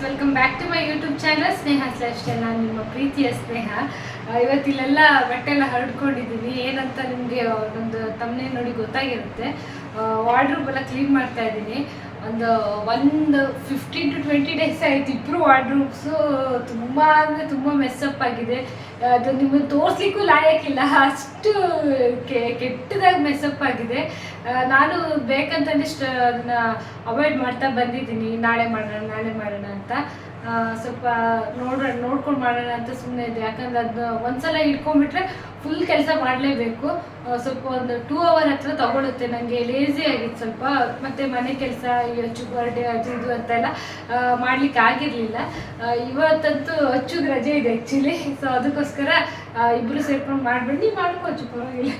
Welcome back to my YouTube channel Sneha's lifestyle. ನಾನು ನಿಮ್ಮ ಪ್ರೀತಿಯ ಸ್ನೇಹ. ಇವತ್ತಿಲ್ಲೆಲ್ಲ ಬಟ್ಟೆ ಎಲ್ಲ ಹರಡ್ಕೊಂಡಿದ್ದೀನಿ. ಏನಂತ ನಿಮಗೆ ಒಂದು ತಮ್ಮನೇ ನೋಡಿ ಗೊತ್ತಾಗಿರುತ್ತೆ. ವಾರ್ಡ್ರೂಬ್ ಎಲ್ಲ ಕ್ಲೀನ್ ಮಾಡ್ತಾ ಇದ್ದೀನಿ. ಒಂದು 15 to 20 ಡೇಸ್ ಆಯಿತು. ಇಬ್ಬರು ವಾರ್ಡ್ರೂಬ್ಸು ತುಂಬ ಅಂದರೆ ತುಂಬ ಮೆಸ್ಸಪ್ ಆಗಿದೆ. ಅದು ನಿಮಗೆ ತೋರಿಸ್ಲಿಕ್ಕೂ ಲಾಯಕ್ಕಿಲ್ಲ, ಅಷ್ಟು ಕೆಟ್ಟದಾಗಿ ಮೆಸ್ಸಪ್ ಆಗಿದೆ. ನಾನು ಬೇಕಂತಂದ್ರೆ ಅದನ್ನ ಅವಾಯ್ಡ್ ಮಾಡ್ತಾ ಬಂದಿದ್ದೀನಿ. ನಾಳೆ ಮಾಡೋಣ ಅಂತ ಸ್ವಲ್ಪ ನೋಡ್ಕೊಂಡು ಮಾಡೋಣ ಅಂತ ಸುಮ್ಮನೆ ಇದೆ. ಯಾಕಂದ್ರೆ ಅದನ್ನ ಒಂದ್ಸಲ ಇಟ್ಕೊಂಡ್ಬಿಟ್ರೆ ಫುಲ್ ಕೆಲಸ ಮಾಡಲೇಬೇಕು. ಸ್ವಲ್ಪ ಒಂದು 2 hour ಹತ್ರ ತಗೊಳುತ್ತೆ. ನನಗೆ ಲೇಸಿ ಆಗಿತ್ತು ಸ್ವಲ್ಪ. ಮತ್ತು ಮನೆ ಕೆಲಸ ಅಚ್ಚು ಬರ್ಡೇ ಅದು ಇದು ಅಂತೆಲ್ಲ ಮಾಡ್ಲಿಕ್ಕೆ ಆಗಿರಲಿಲ್ಲ. ಇವತ್ತಂತೂ ಅಚ್ಚುಗೆ ರಜೆ ಇದೆ ಆ್ಯಕ್ಚುಲಿ. ಸೊ ಅದಕ್ಕೋಸ್ಕರ ಇಬ್ಬರು ಸೇರ್ಕೊಂಡು ಮಾಡಬೇಡಿ, ಮಾಡ್ಕೋಚು ಪರವಾಗಿಲ್ಲ.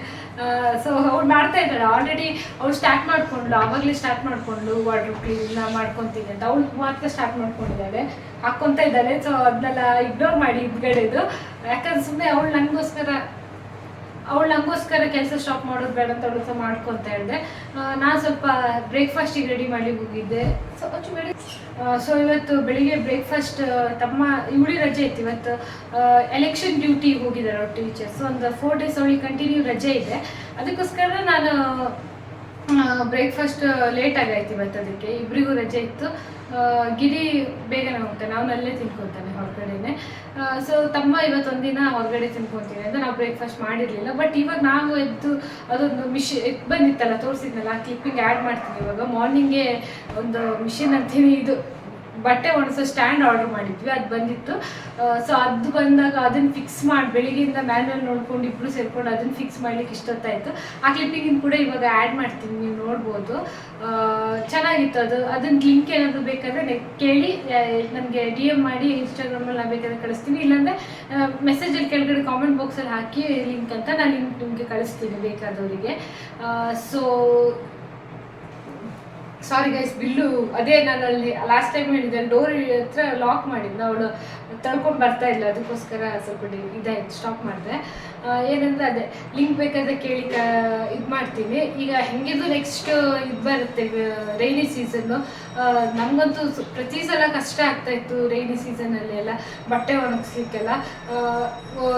ಸೊ ಅವ್ಳು ಮಾಡ್ತಾ ಇದ್ದಾಳೆ ಆಲ್ರೆಡಿ. ಅವಳು ಸ್ಟಾರ್ಟ್ ಮಾಡ್ಕೊಂಡ್ಳು, ಆವಾಗಲೇ ಸ್ಟಾರ್ಟ್ ಮಾಡ್ಕೊಂಡ್ಳು ವಾರ್ಡ್ರೋಬ್ ಕ್ಲೀನ್ ಮಾಡ್ಕೊತೀನಿ ಅಂತ. ಅವಳು ಮಾತ್ರ ಸ್ಟಾರ್ಟ್ ಮಾಡ್ಕೊಂಡಿದ್ದಾಳೆ, ಹಾಕ್ಕೊತಾ ಇದ್ದಾಳೆ. ಸೊ ಅದನ್ನೆಲ್ಲ ಇಗ್ನೋರ್ ಮಾಡಿ ಇದ್ಗಡೆದು. ಯಾಕಂದ್ರೆ ಸುಮ್ಮನೆ ಅವಳು ನಂಗೋಸ್ಕರ ಕೆಲಸ ಸ್ಟಾಪ್ ಮಾಡೋದು ಬೇಡ ಅಂತ ಅವಳು ಸಹ ಮಾಡ್ಕೊತಾ ಇದ್ದೆ. ನಾನು ಸ್ವಲ್ಪ ಬ್ರೇಕ್ಫಾಸ್ಟಿಗೆ ರೆಡಿ ಮಾಡಿ ಹೋಗಿದ್ದೆ. ಸೊ ಇವತ್ತು ಬೆಳಿಗ್ಗೆ ಬ್ರೇಕ್ಫಾಸ್ಟ್ ತಮ್ಮ ಇವಳಿ ರಜೆ ಇತ್ತು. ಇವತ್ತು ಎಲೆಕ್ಷನ್ ಡ್ಯೂಟಿಗೆ ಹೋಗಿದ್ದಾರೆ ಅವ್ರ ಟೀಚರ್ಸ್. ಒಂದು 4 days ಅವಳಿಗೆ ಕಂಟಿನ್ಯೂ ರಜೆ ಇದೆ. ಅದಕ್ಕೋಸ್ಕರ ನಾನು ಬ್ರೇಕ್ಫಾಸ್ಟ್ ಲೇಟ್ ಆಗಾಯ್ತು ಇವತ್ತು. ಅದಕ್ಕೆ ಇಬ್ಬರಿಗೂ ರಜೆ ಇತ್ತು. ಗಿರಿ ಬೇಗನೆ ಹೋಗ್ತಾನೆ, ಅವನು ಅಲ್ಲೇ ತಿನ್ಕೊತಾನೆ ಹೊರಗಡೆನೆ. ಸೊ ತಮ್ಮ ಇವತ್ತೊಂದಿನ ಹೊರಗಡೆ ತಿನ್ಕೊತೀನಿ ಅಂತ ನಾವು ಬ್ರೇಕ್ಫಾಸ್ಟ್ ಮಾಡಿರಲಿಲ್ಲ. ಬಟ್ ಇವಾಗ ನಾವು ಎದ್ದು ಅದೊಂದು ಬಂದಿತ್ತಲ್ಲ, ತೋರಿಸಿದ್ನಲ್ಲ, ಕ್ಲಿಪ್ಪಿಂಗ್ ಆ್ಯಡ್ ಮಾಡ್ತೀನಿ. ಇವಾಗ ಮಾರ್ನಿಂಗೇ ಒಂದು ಮಿಷಿನ್ ಅಂತೀನಿ, ಇದು ಬಟ್ಟೆ ಒಣಸೋ ಸ್ಟ್ಯಾಂಡ್ ಆರ್ಡರ್ ಮಾಡಿದ್ವಿ, ಅದು ಬಂದಿತ್ತು. ಸೊ ಅದು ಬಂದಾಗ ಅದನ್ನು ಫಿಕ್ಸ್ ಮಾಡಿ ಬೆಳಿಗ್ಗೆಯಿಂದ ಮ್ಯಾನ್ಯಲ್ ನೋಡ್ಕೊಂಡು ಇಬ್ಬರು ಸೇರ್ಕೊಂಡು ಅದನ್ನು ಫಿಕ್ಸ್ ಮಾಡ್ಲಿಕ್ಕೆ ಇಷ್ಟೊತ್ತಾಯಿತು. ಆ ಕ್ಲಿಪ್ಪಿಂಗಿನ ಕೂಡ ಇವಾಗ ಆ್ಯಡ್ ಮಾಡ್ತೀನಿ, ನೀವು ನೋಡ್ಬೋದು. ಚೆನ್ನಾಗಿತ್ತು ಅದು. ಅದನ್ನ ಲಿಂಕ್ ಏನಾದರೂ ಬೇಕಾದರೆ ಕೇಳಿ ನನಗೆ DM ಮಾಡಿ ಇನ್ಸ್ಟಾಗ್ರಾಮಲ್ಲಿ ನಾನು ಬೇಕಾದ್ರೆ ಕಳಿಸ್ತೀನಿ. ಇಲ್ಲಾಂದರೆ ಮೆಸೇಜಲ್ಲಿ ಕೆಳಗಡೆ ಕಾಮೆಂಟ್ ಬಾಕ್ಸಲ್ಲಿ ಹಾಕಿ ಲಿಂಕ್ ಅಂತ ನಾನು ಲಿಂಕ್ ನಿಮಗೆ ಕಳಿಸ್ತೀನಿ ಬೇಕಾದವರಿಗೆ. ಸೊ ಸಾರಿ ಗೈಸ್, ಬಿಲ್ಲು ಅದೇ ನಾನು ಅಲ್ಲಿ ಲಾಸ್ಟ್ ಟೈಮ್ ಹೇಳಿದ್ದೆ, ಡೋರ್ ಹತ್ರ ಲಾಕ್ ಮಾಡಿದ್ದೆ. ಅವಳು ತಳ್ಕೊಂಡು ಬರ್ತಾ ಇಲ್ಲ, ಅದಕ್ಕೋಸ್ಕರ ಸ್ವಲ್ಪ ಇದಾಯ್ತು, ಸ್ಟಾಪ್ ಮಾಡಿದೆ. ಏನಂದ್ರೆ ಅದೇ ಲಿಂಕ್ ಬೇಕಾದ್ರೆ ಕೇಳಿ ಇದು ಮಾಡ್ತೀನಿ. ಈಗ ಹೆಂಗಿದ್ರು ನೆಕ್ಸ್ಟ್ ಇದು ಬರುತ್ತೆ ರೈನಿ ಸೀಸನ್ನು. ನಮಗಂತೂ ಪ್ರತಿ ಸಲ ಕಷ್ಟ ಆಗ್ತಾಯಿತ್ತು ರೈನಿ ಸೀಸನಲ್ಲಿ ಎಲ್ಲ ಬಟ್ಟೆ ಒಣಗಿಸ್ಲಿಕ್ಕೆಲ್ಲ.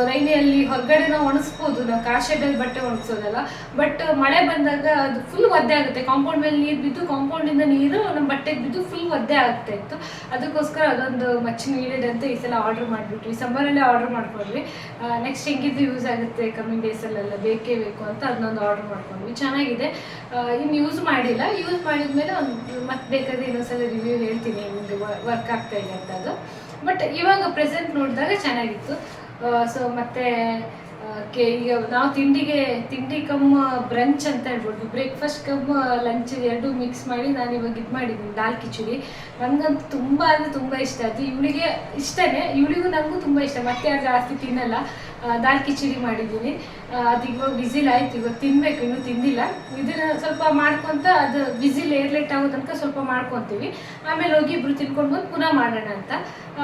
ರೈನಿಯಲ್ಲಿ ಹೊರಗಡೆ ನಾವು ಒಣಗಿಸ್ಬೋದು, ನಾವು ಕಾಶೆಡಲ್ಲಿ ಬಟ್ಟೆ ಒಣಗಿಸೋದಲ್ಲ. ಬಟ್ ಮಳೆ ಬಂದಾಗ ಅದು ಫುಲ್ ಒದ್ದೆ ಆಗುತ್ತೆ. ಕಾಂಪೌಂಡ್ ಮೇಲೆ ನೀರು ಬಿದ್ದು, ಕಾಂಪೌಂಡಿಂದ ನೀರು ನಮ್ಮ ಬಟ್ಟೆಗೆ ಬಿದ್ದು ಫುಲ್ ಒದ್ದೆ ಆಗ್ತಾಯಿತ್ತು. ಅದಕ್ಕೋಸ್ಕರ ಅದೊಂದು ಮಚ್ ನೀಡೆಡ್ ಅಂತ ಈ ಸಲ ಆರ್ಡ್ರ್ ಮಾಡಿಬಿಟ್ವಿ. ಸಮ್ಮರಲ್ಲೇ ಆರ್ಡ್ರ್ ಮಾಡ್ಕೊಂಡ್ವಿ. ನೆಕ್ಸ್ಟ್ ಹೆಂಗಿದ್ದು ಯೂಸ್ ಆಗುತ್ತೆ ಕಮ್ಮಿಂಗ್ ಡೇಸಲ್ಲೆಲ್ಲ, ಬೇಕೇ ಬೇಕು ಅಂತ ಅದನ್ನೊಂದು ಆರ್ಡ್ರ್ ಮಾಡ್ಕೊಂಡ್ವಿ. ಚೆನ್ನಾಗಿದೆ. ಇನ್ನು ಯೂಸ್ ಮಾಡಿಲ್ಲ. ಯೂಸ್ ಮಾಡಿದ್ಮೇಲೆ ಮತ್ತೆ ಬೇಕಾದ್ರೆ ಇನ್ನೊಂದ್ಸಲ ರಿವ್ಯೂ ಹೇಳ್ತೀನಿ ನಿಮಗೆ ವರ್ಕ್ ಆಗ್ತಾ ಇದೆ ಅಂತ. ಅದು ಬಟ್ ಇವಾಗ ಪ್ರೆಸೆಂಟ್ ನೋಡಿದಾಗ ಚೆನ್ನಾಗಿತ್ತು. ಸೊ ಮತ್ತೆ ಈಗ ನಾವು ತಿಂಡಿ ಕಮ್ ಬ್ರಂಚ್ ಅಂತ ಹೇಳ್ಬೋದು, ಬ್ರೇಕ್ಫಾಸ್ಟ್ ಕಮ್ ಲಂಚ್ ಎರಡೂ ಮಿಕ್ಸ್ ಮಾಡಿ ನಾನು ಇವಾಗ ಇದು ಮಾಡಿದ್ದೀನಿ, ದಾಲ್ ಕಿಚಡಿ. ನನಗಂತೂ ತುಂಬ ಅಂದರೆ ತುಂಬ ಇಷ್ಟ. ಅದು ಇವಳಿಗೆ ಇಷ್ಟನೇ, ಇವಳಿಗೂ ನನಗೂ ತುಂಬ ಇಷ್ಟ. ಮತ್ತೆ ಅದು ಜಾಸ್ತಿ ತಿನ್ನಲ್ಲ. ದಾಲ್ ಕಿಚಡಿ ಮಾಡಿದ್ದೀನಿ. ಅದು ಇವಾಗ ವಿಸಿಲ್ ಆಯ್ತು, ಇವಾಗ ತಿನ್ನಬೇಕು, ಇನ್ನೂ ತಿಂದಿಲ್ಲ. ಇದನ್ನು ಸ್ವಲ್ಪ ಮಾಡ್ಕೊತ ಅದು ವಿಸಿಲ್ ಏರ್ಲೇಟ್ ಆಗೋ ತನಕ ಸ್ವಲ್ಪ ಮಾಡ್ಕೊತೀವಿ. ಆಮೇಲೆ ಹೋಗಿ ಇಬ್ಬರು ತಿನ್ಕೊಂಡು ಬಂದು ಪುನಃ ಮಾಡೋಣ ಅಂತ.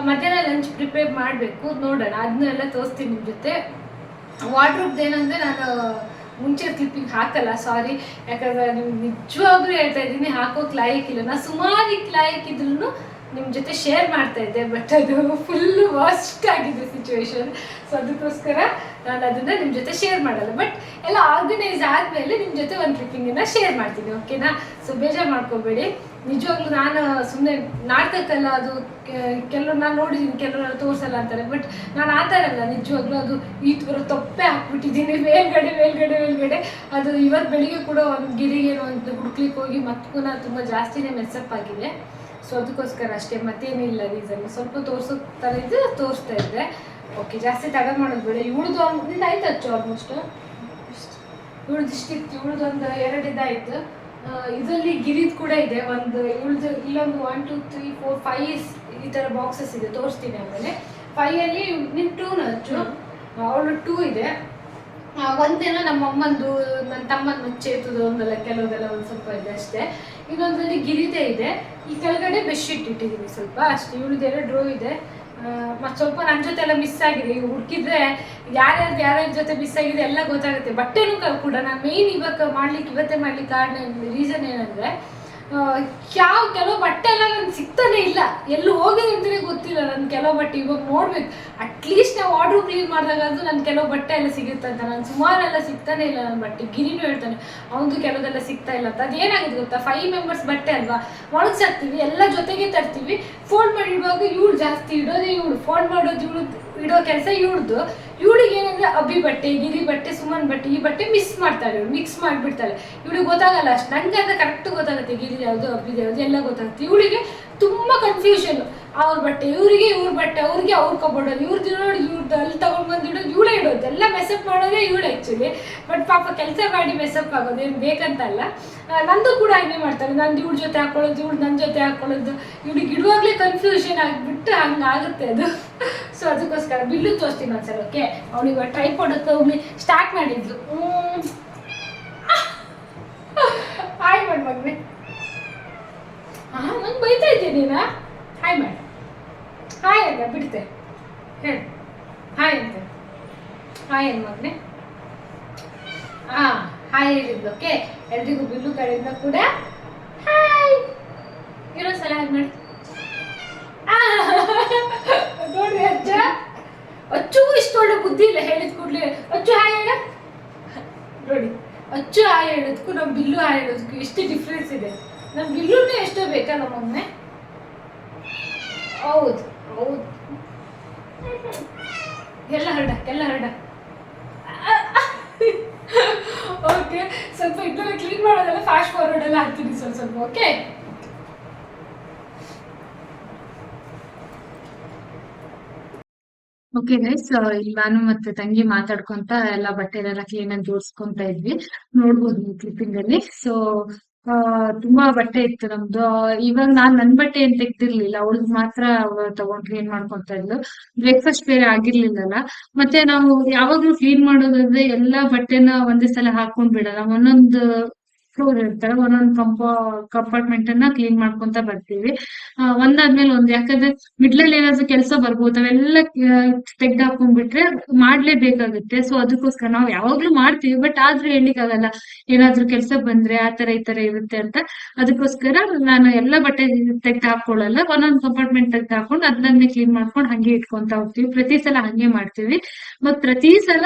ಮಧ್ಯಾಹ್ನ ಲಂಚ್ ಪ್ರಿಪೇರ್ ಮಾಡಬೇಕು, ನೋಡೋಣ. ಅದನ್ನೆಲ್ಲ ತೋರಿಸ್ತೀನಿ ನಿಮ್ಮ ಜೊತೆ. ವಾರ್ಡ್ರೂಬ್ದು ಏನಂದರೆ ನಾನು ಮುಂಚೆ ಕ್ಲಿಪ್ಪಿಂಗ್ ಹಾಕಲ್ಲ, ಸಾರಿ. ಯಾಕಂದರೆ ನಿಮ್ಗೆ ನಿಜವಾಗ್ಲೂ ಹೇಳ್ತಾ ಇದ್ದೀನಿ, ಹಾಕೋಕೆ ಲಾಯಕ್ಕಿಲ್ಲ. ನಾನು ಸುಮಾರು ಲಾಯಕ್ಕಿದ್ರೂ ನಿಮ್ಮ ಜೊತೆ ಶೇರ್ ಮಾಡ್ತಾ ಇದ್ದೆ, ಬಟ್ ಅದು ಫುಲ್ಲು ವರ್ಸ್ಟ್ ಆಗಿದೆ ಸಿಚುವೇಶನ್. ಸೊ ಅದಕ್ಕೋಸ್ಕರ ನಾನು ಅದನ್ನು ನಿಮ್ಮ ಜೊತೆ ಶೇರ್ ಮಾಡಲ್ಲ. ಬಟ್ ಎಲ್ಲ ಆರ್ಗನೈಸ್ ಆದಮೇಲೆ ನಿಮ್ಮ ಜೊತೆ ಒಂದು ಕ್ಲಿಪ್ಪಿಂಗನ್ನು ಶೇರ್ ಮಾಡ್ತೀನಿ, ಓಕೆನಾ? ಸೊ ಬೇಜಾರು ಮಾಡ್ಕೋಬೇಡಿ. ನಿಜವಾಗ್ಲೂ ನಾನು ಸುಮ್ಮನೆ ನಾಟಕಲ್ಲ, ಅದು ಕೆಲವರು ನಾನು ನೋಡಿದ್ದೀನಿ, ಕೆಲವರು ತೋರಿಸಲ್ಲ ಅಂತಾರೆ. ಬಟ್ ನಾನು ಆ ಥರ ಅಲ್ಲ, ನಿಜವಾಗ್ಲೂ ಅದು ಈ ಥರ ತೊಪ್ಪೆ ಹಾಕ್ಬಿಟ್ಟಿದ್ದೀನಿ ಮೇಲ್ಗಡೆ. ಅದು ಇವತ್ತು ಬೆಳಿಗ್ಗೆ ಕೂಡ ಒಂದು ಗಿರಿಗೆ ಒಂದು ಹುಡುಕ್ಲಿಕ್ಕೆ ಹೋಗಿ ಮತ್ತೆ ಪುನಃ ತುಂಬ ಜಾಸ್ತಿನೇ ಮೆಸ್ಸಪ್ ಆಗಿದೆ. ಸೊ ಅದಕ್ಕೋಸ್ಕರ ಅಷ್ಟೇ, ಮತ್ತೇನಿಲ್ಲ ರೀಸನ್. ಸ್ವಲ್ಪ ತೋರಿಸೋ ಥರ ಇದ್ದು ತೋರಿಸ್ತಾ ಇದ್ದೆ. ಓಕೆ, ಜಾಸ್ತಿ ತಗೊಂಡು ಮಾಡೋದು ಬೇಡ. ಇವಳದು ಒಂದು ಆಯ್ತು ಹಚ್ಚು, ಆಲ್ಮೋಸ್ಟ್ ಇವಳದು ಇಷ್ಟಿತ್ತು. ಇವಳದು ಒಂದು 2 ಇದಾಯಿತು. ಇದರಲ್ಲಿ ಗಿರಿದು ಕೂಡ ಇದೆ ಒಂದು. ಇವಳದು ಇಲ್ಲೊಂದು 1 2 3 4 5 ಈ ಥರ ಬಾಕ್ಸಸ್ ಇದೆ, ತೋರಿಸ್ತೀನಿ ಆಮೇಲೆ. 5ಅಲ್ಲಿ ನಿನ್ನ 2ನ ಹಚ್ಚು. ಅವಳು 2 ಇದೆ. ಒಂದೇನೋ ನಮ್ಮ ಅಮ್ಮಂದು, ನನ್ನ ತಮ್ಮನ ಚೇತುದು ಒಂದಲ್ಲ, ಕೆಲವುದೆಲ್ಲ ಒಂದು ಸ್ವಲ್ಪ ಇದೆ ಅಷ್ಟೇ. ಇನ್ನೊಂದರಲ್ಲಿ ಗಿರಿದೇ ಇದೆ. ಈ ಕೆಳಗಡೆ ಬೆಡ್ಶೀಟ್ ಇಟ್ಟಿದ್ದೀನಿ ಸ್ವಲ್ಪ ಅಷ್ಟೇ. ಇವಳದ್ದು 2 ರೋ ಇದೆ. ಮತ್ತು ಸ್ವಲ್ಪ ನನ್ನ ಜೊತೆ ಎಲ್ಲ ಮಿಸ್ ಆಗಿದೆ. ಈಗ ಹುಡುಕಿದ್ರೆ ಯಾರ್ಯಾರ ಜೊತೆ ಮಿಸ್ ಆಗಿದೆ ಎಲ್ಲ ಗೊತ್ತಾಗುತ್ತೆ. ಬಟ್ಟೆನೂ ಕೂಡ ನಾನು ಮೇಯ್ನ್ ಇವತ್ತೇ ಮಾಡ್ಲಿಕ್ಕೆ ಕಾರಣ ರೀಸನ್ ಏನಂದರೆ, ಕೆಲವು ಬಟ್ಟೆ ಎಲ್ಲ ನನ್ಗೆ ಸಿಗ್ತಾನೆ ಇಲ್ಲ, ಎಲ್ಲೂ ಹೋಗಿದೆ ಅಂತಲೇ ಗೊತ್ತಿಲ್ಲ ನನ್ನ ಕೆಲವು ಬಟ್ಟೆ. ಇವಾಗ ನೋಡ್ಬೇಕು, ಅಟ್ಲೀಸ್ಟ್ ನಾವು ಆರ್ಡ್ರ್ ಕ್ಲೀನ್ ಮಾಡಿದಾಗಾದ್ರೂ ನನ್ನ ಕೆಲವು ಬಟ್ಟೆ ಎಲ್ಲ ಸಿಗುತ್ತೆ ಅಂತ. ನಾನು ಸುಮಾರೆಲ್ಲ ಸಿಗ್ತಾನೆ ಇಲ್ಲ ನನ್ನ ಬಟ್ಟೆ. ಗಿರಿನೂ ಹೇಳ್ತಾನೆ ಅವನದು ಕೆಲವೆಲ್ಲ ಸಿಗ್ತಾ ಇಲ್ಲ ಅಂತ. ಅದೇನಾಗುತ್ತೆ ಗೊತ್ತಾ, 5 ಮೆಂಬರ್ಸ್ ಬಟ್ಟೆ ಅಲ್ವಾ, ಒಣಗ್ಸಾಕ್ತೀವಿ ಎಲ್ಲ ಜೊತೆಗೆ ತರ್ತೀವಿ, ಫೋಲ್ಡ್ ಮಾಡಿಡುವಾಗ ಇವಳು ಜಾಸ್ತಿ ಇಡೋದೇ, ಇವಳು ಫೋಲ್ಡ್ ಮಾಡೋದು ಇವಳು ಇಡೋ ಕೆಲಸ ಇವಳ್ದು. ಇವಳಿಗೆ ಏನಂದ್ರೆ ಅಭಿ ಬಟ್ಟೆ, ಗಿರಿ ಬಟ್ಟೆ, ಸುಮನ್ ಬಟ್ಟೆ, ಈ ಬಟ್ಟೆ ಮಿಕ್ಸ್ ಮಾಡ್ತಾಳೆ, ಇವಳು ಮಿಕ್ಸ್ ಮಾಡಿಬಿಡ್ತಾಳೆ. ಇವಳಿಗೆ ಗೊತ್ತಾಗಲ್ಲ ಅಷ್ಟು, ನನಗೆ ಅಂದರೆ ಕರೆಕ್ಟ್ ಗೊತ್ತಾಗುತ್ತೆ ಗಿರಿ ಯಾವುದು ಅಭಿ ಯಾವುದು ಎಲ್ಲ ಗೊತ್ತಾಗುತ್ತೆ. ಇವಳಿಗೆ ತುಂಬ ಕನ್ಫ್ಯೂಷನ್, ಅವ್ರ ಬಟ್ಟೆ ಇವರಿಗೆ, ಇವ್ರ ಬಟ್ಟೆ ಅವ್ರಿಗೆ, ಅವ್ರು ಕಬೋರ್ಡಲ್ಲಿ ಇವ್ರದ್ದು ನೋಡಿ ಇವ್ರದ್ದು ಅಲ್ಲಿ ತೊಗೊಂಡು ಬಂದು ಇಡೋದು ಇವಳೇ ಇಡೋದು, ಎಲ್ಲ ಮೆಸಪ್ ಮಾಡೋದೇ ಇವಳು ಆ್ಯಕ್ಚುಲಿ. ಬಟ್ ಪಾಪ ಕೆಲಸ ಮಾಡಿ ಮೆಸಪ್ ಆಗೋದು ಏನು ಬೇಕಂತಲ್ಲ. ನಂದು ಕೂಡ ಹಾಗೆ ಮಾಡ್ತಾಳೆ, ನಂದು ಇವ್ಳ ಜೊತೆ ಹಾಕೊಳ್ಳೋದು, ಇವಳು ನನ್ನ ಜೊತೆ ಹಾಕೊಳ್ಳೋದು, ಇವಳಿಗೆ ಇಡುವಾಗಲೇ ಕನ್ಫ್ಯೂಷನ್ ಆಗಿಬಿಟ್ಟು ಹಂಗಾಗುತ್ತೆ ಅದು. ಸೊ ಅದಕ್ಕೋಸ್ಕರ ಬಿಲ್ಲು ತೋರಿಸ್ತೀನಿ ಒಂದ್ಸಲ. ಓಕೆ, ಅವಳಿಗೆ ಟ್ರೈಪಾಡ್ ಹೋಗಿ ಸ್ಟಾರ್ಟ್ ಮಾಡಿದ್ಲು. ಹಾಯ್ ಮಾಡಿ ಮಗನೆ. ನಂಗೆ ಬೈತಾ ಇದ್ದೀನಿ ನೀನಾ? ಹಾಯ್ ಮಾಡಿ, ಹಾಯ್ ಅಲ್ಲ ಬಿಡ್ತೆ ಹೇಳಿ, ಹಾಯ್ ಅಂತ. ಹಾಯ್ ಏನು ಮಗನೆ? ಹಾಯ್ ಹೇಳಿದ್ಲು. ಓಕೆ, ಎಲ್ರಿಗೂ ಬಿಲ್ಲು ಕಡೆಯಿಂದ ಕೂಡ ಹಾಯ್. ಇನ್ನೊಂದ್ಸಲ ಹಾಯ್ ಮಾಡಿ. ನೋಡ್ರಿ ಅಜ್ಜ, ಅಚ್ಚು ಇಷ್ಟು ಒಳ್ಳೆ ಬುದ್ಧಿ ಇಲ್ಲ, ಹೇಳಿದ ಕೂಡಲೇ ಅಚ್ಚು ಹಾಯ್ ಹೇಳ. ನೋಡಿ, ಅಚ್ಚು ಹಾಯ್ ಹೇಳೋದಕ್ಕೂ ನಮ್ಮ ಬಿಲ್ಲು ಹಾಯ್ ಹೇಳೋದಕ್ಕೂ ಎಷ್ಟು ಡಿಫ್ರೆನ್ಸ್ ಇದೆ. ನಮ್ಮ ಬಿಲ್ಲುನೇ ಎಷ್ಟೋ ಬೇಕಲ್ಲ ಮೊನ್ನೆ. ಹೌದು ಹೌದು, ಎಲ್ಲ ಹರಡ ಎಲ್ಲ ಹರಡ. ಓಕೆ, ಸ್ವಲ್ಪ ಇದನ್ನ ಕ್ಲೀನ್ ಮಾಡೋದೆಲ್ಲ ಫಾಸ್ಟ್ ಫಾರ್ವರ್ಡ್ ಎಲ್ಲ ಹಾಕ್ತೀನಿ ಸ್ವಲ್ಪ ಸ್ವಲ್ಪ. ಓಕೆ, ಓಕೆ ಗೈಸ್, ಇಲ್ಲಿ ನಾನು ಮತ್ತೆ ತಂಗಿ ಮಾತಾಡ್ಕೊಂತ ಎಲ್ಲ ಬಟ್ಟೆನೆಲ್ಲ ಕ್ಲೀನ್ ಆಗಿ ಜೋಡಿಸ್ಕೊಂತ ಇದ್ವಿ, ನೋಡ್ಬೋದು ನೀವು ಕ್ಲಿಪ್ಪಿಂಗ್ ಅಲ್ಲಿ. ಸೊ ತುಂಬಾ ಬಟ್ಟೆ ಇತ್ತು ನಮ್ದು. ಇವಾಗ ನಾನ್ ನನ್ ಬಟ್ಟೆ ಏನ್ ತೆಗ್ದಿರ್ಲಿಲ್ಲ, ಅವಳಿಗೆ ಮಾತ್ರ ತಗೊಂಡ್ ಕ್ಲೀನ್ ಮಾಡ್ಕೊಂತ ಇದ್ಲು. ಬ್ರೇಕ್ಫಾಸ್ಟ್ ಬೇರೆ ಆಗಿರ್ಲಿಲ್ಲಲ್ಲ. ಮತ್ತೆ ನಾವು ಯಾವಾಗ್ಲೂ ಕ್ಲೀನ್ ಮಾಡೋದಾದ್ರೆ ಎಲ್ಲಾ ಬಟ್ಟೆನ ಒಂದೇ ಸಲ ಹಾಕೊಂಡ್ ಬಿಡಲ್ಲ, ಒಂದೊಂದು ಫ್ಲೋರ್ ಇರ್ತಾರೆ, ಒಂದೊಂದು ಕಂಪಾರ್ಟ್ಮೆಂಟ್ ಅನ್ನ ಕ್ಲೀನ್ ಮಾಡ್ಕೊಂತ ಬರ್ತೀವಿ, ಒಂದಾದ್ಮೇಲೆ ಒಂದು. ಯಾಕಂದ್ರೆ ಮಿಡ್ಲಲ್ಲಿ ಏನಾದ್ರು ಕೆಲಸ ಬರ್ಬೋದು, ಅವೆಲ್ಲ ತೆಗ್ದು ಹಾಕೊಂಡ್ಬಿಟ್ರೆ ಮಾಡ್ಲೇಬೇಕಾಗುತ್ತೆ. ಸೊ ಅದಕ್ಕೋಸ್ಕರ ನಾವು ಯಾವಾಗ್ಲೂ ಮಾಡ್ತೀವಿ, ಬಟ್ ಆದ್ರೂ ಹೇಳಿಕ್ಕಾಗಲ್ಲ, ಏನಾದ್ರೂ ಕೆಲಸ ಬಂದ್ರೆ ಆತರ ಈ ತರ ಇರುತ್ತೆ ಅಂತ. ಅದಕ್ಕೋಸ್ಕರ ನಾನು ಎಲ್ಲ ಬಟ್ಟೆ ತೆಗ್ದು ಹಾಕೊಳ್ಳಲ್ಲ, ಒಂದೊಂದು ಕಂಪಾರ್ಟ್ಮೆಂಟ್ ತೆಗ್ದು ಹಾಕೊಂಡು ಅದನ್ನೇ ಕ್ಲೀನ್ ಮಾಡ್ಕೊಂಡು ಹಂಗೆ ಇಟ್ಕೊಂತ ಹೋಗ್ತೀವಿ. ಪ್ರತಿ ಸಲ ಹಂಗೆ ಮಾಡ್ತೀವಿ. ಮತ್ ಪ್ರತಿ ಸಲ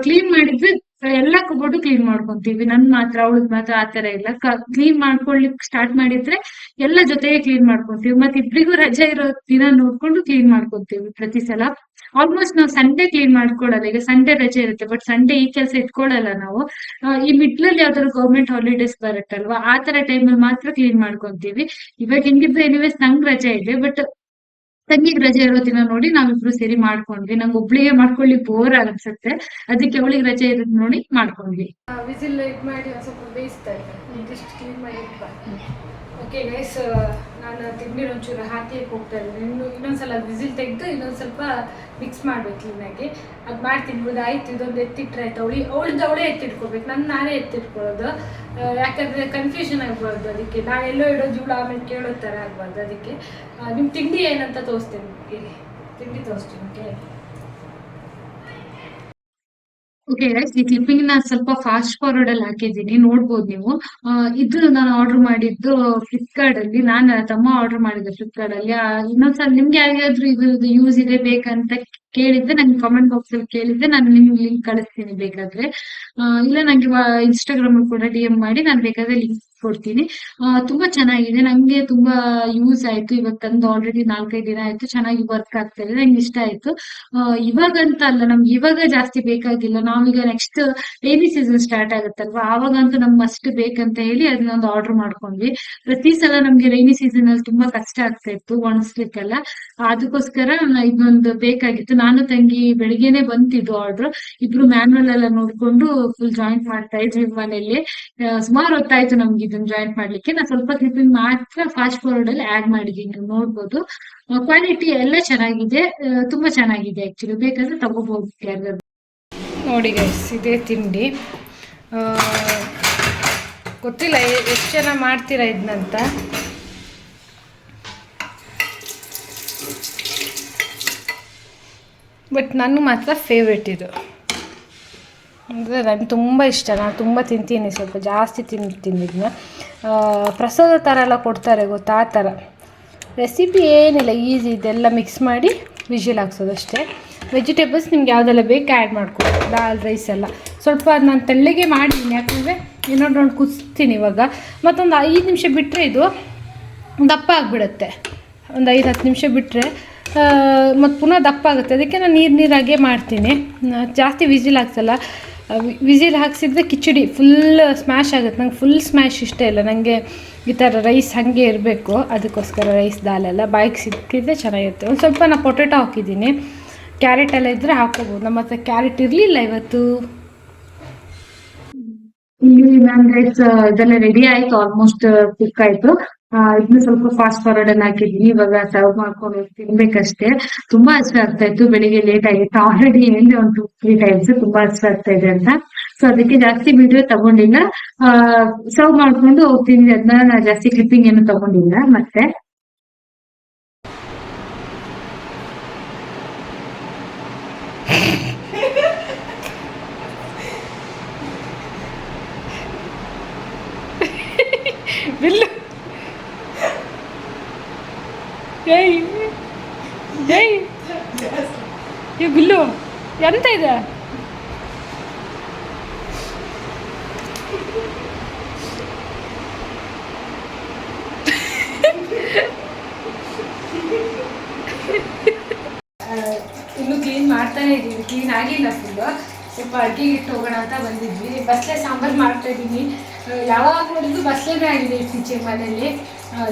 ಕ್ಲೀನ್ ಮಾಡಿದ್ರೆ ಎಲ್ಲ ಕಬೋರ್ಡು ಕ್ಲೀನ್ ಮಾಡ್ಕೊಂತೀವಿ. ನನ್ ಮಾತ್ರ, ಅವಳದ್ ಮಾತ್ರ ಆತರ ಇಲ್ಲ. ಕ್ಲೀನ್ ಮಾಡ್ಕೊಳ್ಲಿಕ್ ಸ್ಟಾರ್ಟ್ ಮಾಡಿದ್ರೆ ಎಲ್ಲ ಜೊತೆಗೆ ಕ್ಲೀನ್ ಮಾಡ್ಕೊಂತೀವಿ. ಮತ್ತೆ ಇಬ್ರಿಗೂ ರಜೆ ಇರೋ ದಿನ ನೋಡ್ಕೊಂಡು ಕ್ಲೀನ್ ಮಾಡ್ಕೊಂತೀವಿ ಪ್ರತಿ ಸಲ. ಆಲ್ಮೋಸ್ಟ್ ನಾವು ಸಂಡೇ ಕ್ಲೀನ್ ಮಾಡ್ಕೊಳಲ್ಲ, ಈಗ ಸಂಡೇ ರಜೆ ಇರುತ್ತೆ, ಬಟ್ ಸಂಡೇ ಈ ಕೆಲಸ ಇಟ್ಕೊಳ್ಳಲ್ಲ ನಾವು. ಈ ಮಿಡ್ಲಲ್ಲಿ ಯಾವ್ದಾದ್ರು ಗೌರ್ಮೆಂಟ್ ಹಾಲಿಡೇಸ್ ಬರುತ್ತಲ್ವಾ, ಆ ತರ ಟೈಮಲ್ಲಿ ಮಾತ್ರ ಕ್ಲೀನ್ ಮಾಡ್ಕೊಂತೀವಿ. ಇವಾಗ ಹೆಂಗಿದ್ರೆ ಎನಿವೇಸ್ ನಂಗ್ ರಜೆ ಇದೆ, ಬಟ್ ತಂಗಿಗ್ ರಜೆ ಇರೋ ದಿನ ನೋಡಿ ನಾವಿಬ್ರು ಸೇರಿ ಮಾಡ್ಕೊಂಡ್ವಿ. ನಂಗೆ ಒಬ್ಳಿಗೆ ಮಾಡ್ಕೊಳ್ಳಿ ಬೋರ್ ಅನ್ಸುತ್ತೆ, ಅದಕ್ಕೆ ಅವಳಿಗೆ ರಜೆ ಇರೋದ್ ನೋಡಿ ಮಾಡ್ಕೊಂಡ್ವಿ. ವಿಸಿಲ್ ಇದ್ ಮಾಡಿ ಸ್ವಲ್ಪ ಬೇಯಿಸ್ತಾ ಇದ್ದೆ, ಇದಿಷ್ಟು ಕ್ಲೀನ್ ಮಾಡಿ. ಓಕೆ ಗೈಸ್, ನಾನು ತಿಂಡಿ ಒಂಚೂರು ಹಾಕಿ ಹೋಗ್ತಾ ಇದ್ದೀನಿ. ಇನ್ನೊಂದ್ಸಲ ವಿಸಿಲ್ ತೆಗೆದು ಇನ್ನೊಂದು ಸ್ವಲ್ಪ ಮಿಕ್ಸ್ ಮಾಡ್ಬೇಕು ಕ್ಲೀನಾಗಿ. ಅದು ಮಾಡ್ತೀನಿ, ಆಯ್ತು. ಇದೊಂದು ಎತ್ತಿಟ್ರೆ ಆಯ್ತು, ಅವಳೇ ಎತ್ತಿಟ್ಕೊಬೇಕು, ನಾನೇ ಎತ್ತಿಟ್ಕೊಳ್ಳೋದು. ಯಾಕಂದ್ರೆ ಕನ್ಫ್ಯೂಷನ್ ಆಗ್ಬಾರ್ದು, ಅದಕ್ಕೆ ನಾನೆಲ್ಲೋ ಇಡೋದು ಇವಳು ಆಮೇಲೆ ಕೇಳೋ ಥರ ಆಗ್ಬಾರ್ದು. ಅದಕ್ಕೆ ನಿಮ್ಮ ತಿಂಡಿ ಏನಂತ ತೋರಿಸ್ತೇನೆ, ತಿಂಡಿ ತೋರಿಸ್ತೀನಿ. ಓಕೆ ಓಕೆ ಗೈಸ್, ಈ ಕ್ಲಿಪ್ಪಿಂಗ್ ನ ಸ್ವಲ್ಪ ಫಾಸ್ಟ್ ಫಾರ್ವರ್ಡ್ ಅಲ್ಲಿ ಹಾಕಿದ್ದೀನಿ, ನೋಡ್ಬೋದು ನೀವು. ಇದು ನಾನು ಆರ್ಡರ್ ಮಾಡಿದ್ದು ಫ್ಲಿಪ್ಕಾರ್ಟ್ ಅಲ್ಲಿ, ನಾನು ತಮ್ಮ ಆರ್ಡರ್ ಮಾಡಿದ್ದೆ ಫ್ಲಿಪ್ಕಾರ್ಟ್ ಅಲ್ಲಿ. ಇನ್ನೊಂದ್ಸಲ ನಿಮ್ಗೆ ಯಾರಿಗಾದ್ರೂ ಇದು ಯೂಸ್ ಇದೆ ಬೇಕಂತ ಕೇಳಿದ್ರೆ ನಂಗೆ ಕಾಮೆಂಟ್ ಬಾಕ್ಸ್ ಅಲ್ಲಿ ಕೇಳಿದ್ರೆ ನಾನು ನಿಮ್ಗೆ ಲಿಂಕ್ ಕಳಿಸ್ತೀನಿ ಬೇಕಾದ್ರೆ. ಇಲ್ಲ ನಂಗೆ ಇನ್ಸ್ಟಾಗ್ರಾಮ್ ಅಲ್ಲಿ ಕೂಡ DM ಮಾಡಿ ನಾನು ಬೇಕಾದ್ರೆ ಲಿಂಕ್ ಕೊಡ್ತೀನಿ. ತುಂಬಾ ಚೆನ್ನಾಗಿದೆ, ನಂಗೆ ತುಂಬಾ ಯೂಸ್ ಆಯ್ತು. ಇವಾಗ ತಂದು ಆಲ್ರೆಡಿ 4-5 ದಿನ ಆಯ್ತು, ಚೆನ್ನಾಗಿ ವರ್ಕ್ ಆಗ್ತಾ ಇದೆ, ನಂಗೆ ಇಷ್ಟ ಆಯ್ತು. ಇವಾಗಂತ ಅಲ್ಲ, ನಮ್ಗೆ ಇವಾಗ ಜಾಸ್ತಿ ಬೇಕಾಗಿಲ್ಲ, ನಾವೀಗ ನೆಕ್ಸ್ಟ್ ರೈನಿ ಸೀಸನ್ ಸ್ಟಾರ್ಟ್ ಆಗುತ್ತಲ್ವಾ, ಆವಾಗಂತೂ ನಮ್ಗೆ ಅಷ್ಟು ಬೇಕಂತ ಹೇಳಿ ಅದನ್ನೊಂದು ಆರ್ಡರ್ ಮಾಡ್ಕೊಂಡ್ವಿ. ಪ್ರತಿ ಸಲ ನಮ್ಗೆ ರೈನಿ ಸೀಸನ್ ಅಲ್ಲಿ ತುಂಬಾ ಕಷ್ಟ ಆಗ್ತಾ ಇತ್ತು ಒಣಸ್ಲಿಕ್ಕೆಲ್ಲ, ಅದಕ್ಕೋಸ್ಕರ ಇದೊಂದು ಬೇಕಾಗಿತ್ತು. ನಾನು ತಂಗಿ ಬೆಳಿಗ್ಗೆನೆ ಬಂತಿದ್ದು ಆರ್ಡರ್, ಇಬ್ರು ಮ್ಯಾನ್ಯಲ್ ಎಲ್ಲ ನೋಡ್ಕೊಂಡು ಫುಲ್ ಜಾಯಿಂಟ್ ಮಾಡ್ತಾ ಇದ್ವಿ ಮನೇಲಿ. ಸುಮಾರು ಹೊತ್ತಾಯ್ತು ನಮ್ಗೆ ಇದನ್ನ ಜಾಯಿಂಟ್ ಮಾಡ್ಲಿಕ್ಕೆ. ನಾನು ಸ್ವಲ್ಪ ಕ್ಲಿಪ್ಪಿಂಗ್ ಮಾತ್ರ ಫಾಸ್ಟ್ ಫಾರ್ವರ್ಡ್ ಅಲ್ಲಿ ಆಡ್ ಮಾಡಿದೀನಿ, ನೀವು ನೋಡ್ಬೋದು. ಕ್ವಾಲಿಟಿ ಎಲ್ಲ ಚೆನ್ನಾಗಿದೆ, ತುಂಬಾ ಚೆನ್ನಾಗಿದೆ ಆಕ್ಚುಲಿ, ಬೇಕಾದ್ರೆ ತಗೋಬಹುದು ಯಾರಿಗಾದ್ರು. ನೋಡಿ ಗೈಸ್, ಇದೇ ತಿಂಡಿ. ಗೊತ್ತಿಲ್ಲ ಎಷ್ಟು ಜನ ಮಾಡ್ತೀರಾ ಇದನ್ನಂತ. ಬಟ್ ನನಗೆ ಮಾತ್ರ ಫೇವ್ರೆಟ್ ಇದು, ಅಂದರೆ ನನಗೆ ತುಂಬ ಇಷ್ಟ, ನಾನು ತುಂಬ ತಿಂತೀನಿ, ಸ್ವಲ್ಪ ಜಾಸ್ತಿ ತಿಂತೀನಿ ಇದನ್ನ. ಪ್ರಸಾದ ಥರ ಎಲ್ಲ ಕೊಡ್ತಾರೆ ಗೊತ್ತಾ, ಆ ಥರ. ರೆಸಿಪಿ ಏನಿಲ್ಲ, ಈಸಿ, ಇದೆಲ್ಲ ಮಿಕ್ಸ್ ಮಾಡಿ ವಿಜಿಲ್ ಹಾಕ್ಸೋದಷ್ಟೇ. ವೆಜಿಟೇಬಲ್ಸ್ ನಿಮ್ಗೆ ಯಾವುದೆಲ್ಲ ಬೇಕು ಆ್ಯಡ್ ಮಾಡ್ಕೊಳ್ಳಿ, ದಾಲ್ ರೈಸ್ ಎಲ್ಲ. ಸ್ವಲ್ಪ ನಾನು ತೆಳ್ಳಗೆ ಮಾಡಿದ್ದೀನಿ, ಯಾಕಂದರೆ ಇನ್ನೊಂದು ರೌಂಡ್ ಕುದಿಸ್ತೀನಿ ಇವಾಗ. ಮತ್ತೊಂದು 5 ನಿಮಿಷ ಬಿಟ್ಟರೆ ಇದು ದಪ್ಪ ಆಗಿಬಿಡುತ್ತೆ. ಒಂದು 5-10 ನಿಮಿಷ ಬಿಟ್ಟರೆ ಮತ್ತು ಪುನಃ ದಪ್ಪ ಆಗುತ್ತೆ. ಅದಕ್ಕೆ ನಾನು ನೀರಾಗೆ ಮಾಡ್ತೀನಿ, ಜಾಸ್ತಿ ವಿಜಿಲ್ ಹಾಕ್ಸಲ್ಲ. ವಿಜಿಲ್ ಹಾಕ್ಸಿದ್ರೆ ಕಿಚಡಿ ಫುಲ್ ಸ್ಮ್ಯಾಶ್ ಆಗುತ್ತೆ. ನಂಗೆ ಫುಲ್ ಸ್ಮ್ಯಾಶ್ ಇಷ್ಟ ಇಲ್ಲ, ನನಗೆ ಈ ಥರ ರೈಸ್ ಹಾಗೆ ಇರಬೇಕು. ಅದಕ್ಕೋಸ್ಕರ ರೈಸ್ ದಾಲೆಲ್ಲ ಬಾಯಿಗೆ ಸಿಕ್ಕಿದ್ರೆ ಚೆನ್ನಾಗಿರುತ್ತೆ. ಒಂದು ಸ್ವಲ್ಪ ನಾನು ಪೊಟೆಟೊ ಹಾಕಿದ್ದೀನಿ, ಕ್ಯಾರೆಟ್ ಎಲ್ಲ ಇದ್ದರೆ ಹಾಕೋಬೋದು. ನಮ್ಮ ಹತ್ರ ಕ್ಯಾರೆಟ್ ಇರಲಿಲ್ಲ ಇವತ್ತು. ಇಲ್ಲಿ ನಾನು ರೈಸ್ ಇದೆಲ್ಲ ರೆಡಿ ಆಯಿತು, ಆಲ್ಮೋಸ್ಟ್ ಕುಕ್ ಆಯಿತು. ಇದನ್ನ ಸ್ವಲ್ಪ ಫಾಸ್ಟ್ ಫಾರ್ವರ್ಡ್ ಅನ್ನು ಹಾಕಿದ್ದೀನಿ. ಇವಾಗ ಸರ್ವ್ ಮಾಡ್ಕೊಂಡು ತಿನ್ಬೇಕಷ್ಟೇ. ತುಂಬಾ ಹಸಿವೆ ಆಗ್ತಾ ಇತ್ತು, ಬೆಳಿಗ್ಗೆ ಲೇಟ್ ಆಗಿತ್ತು. ಆಲ್ರೆಡಿ ಹೇಳಿದೆ ಒಂದು 2-3 ಟೈಮ್ಸ್ ತುಂಬಾ ಹಸಿವೆ ಆಗ್ತಾ ಇದೆ ಅಂತ. ಸೊ ಅದಕ್ಕೆ ಜಾಸ್ತಿ ವಿಡಿಯೋ ತಗೊಂಡಿಲ್ಲ, ಸರ್ವ್ ಮಾಡ್ಕೊಂಡು ಹೋಗ್ತೀನಿ. ಅದನ್ನ ನಾನು ಜಾಸ್ತಿ ಕ್ಲಿಪ್ಪಿಂಗ್ ಏನು ತಗೊಂಡಿಲ್ಲ. ಮತ್ತೆ ಬಿಲ್ಲು ಏಯ್ ಏಯ್ ಈ ಬಿಲ್ಲು ಎಂತ ಇದೆ? ಇನ್ನು ಕ್ಲೀನ್ ಮಾಡ್ತಾನೆ ಇದ್ದೀವಿ, ಕ್ಲೀನ್ ಆಗಿಲ್ಲ ಫುಲ್ಲು. ಸ್ವಲ್ಪ ಅಡುಗೆಗೆ ಇಟ್ಟು ಹೋಗೋಣ ಅಂತ ಬಂದಿದ್ವಿ. ಬಸ್ಲೆ ಸಾಂಬಾರು ಮಾಡ್ತಾ ಇದ್ದೀನಿ. ಯಾವಾಗ ನೋಡಿದ್ರು ಬಸ್ಲೇನೇ ಆಗಿದೆ ಇತ್ತೀಚೆಗೆ ಮನೆಯಲ್ಲಿ.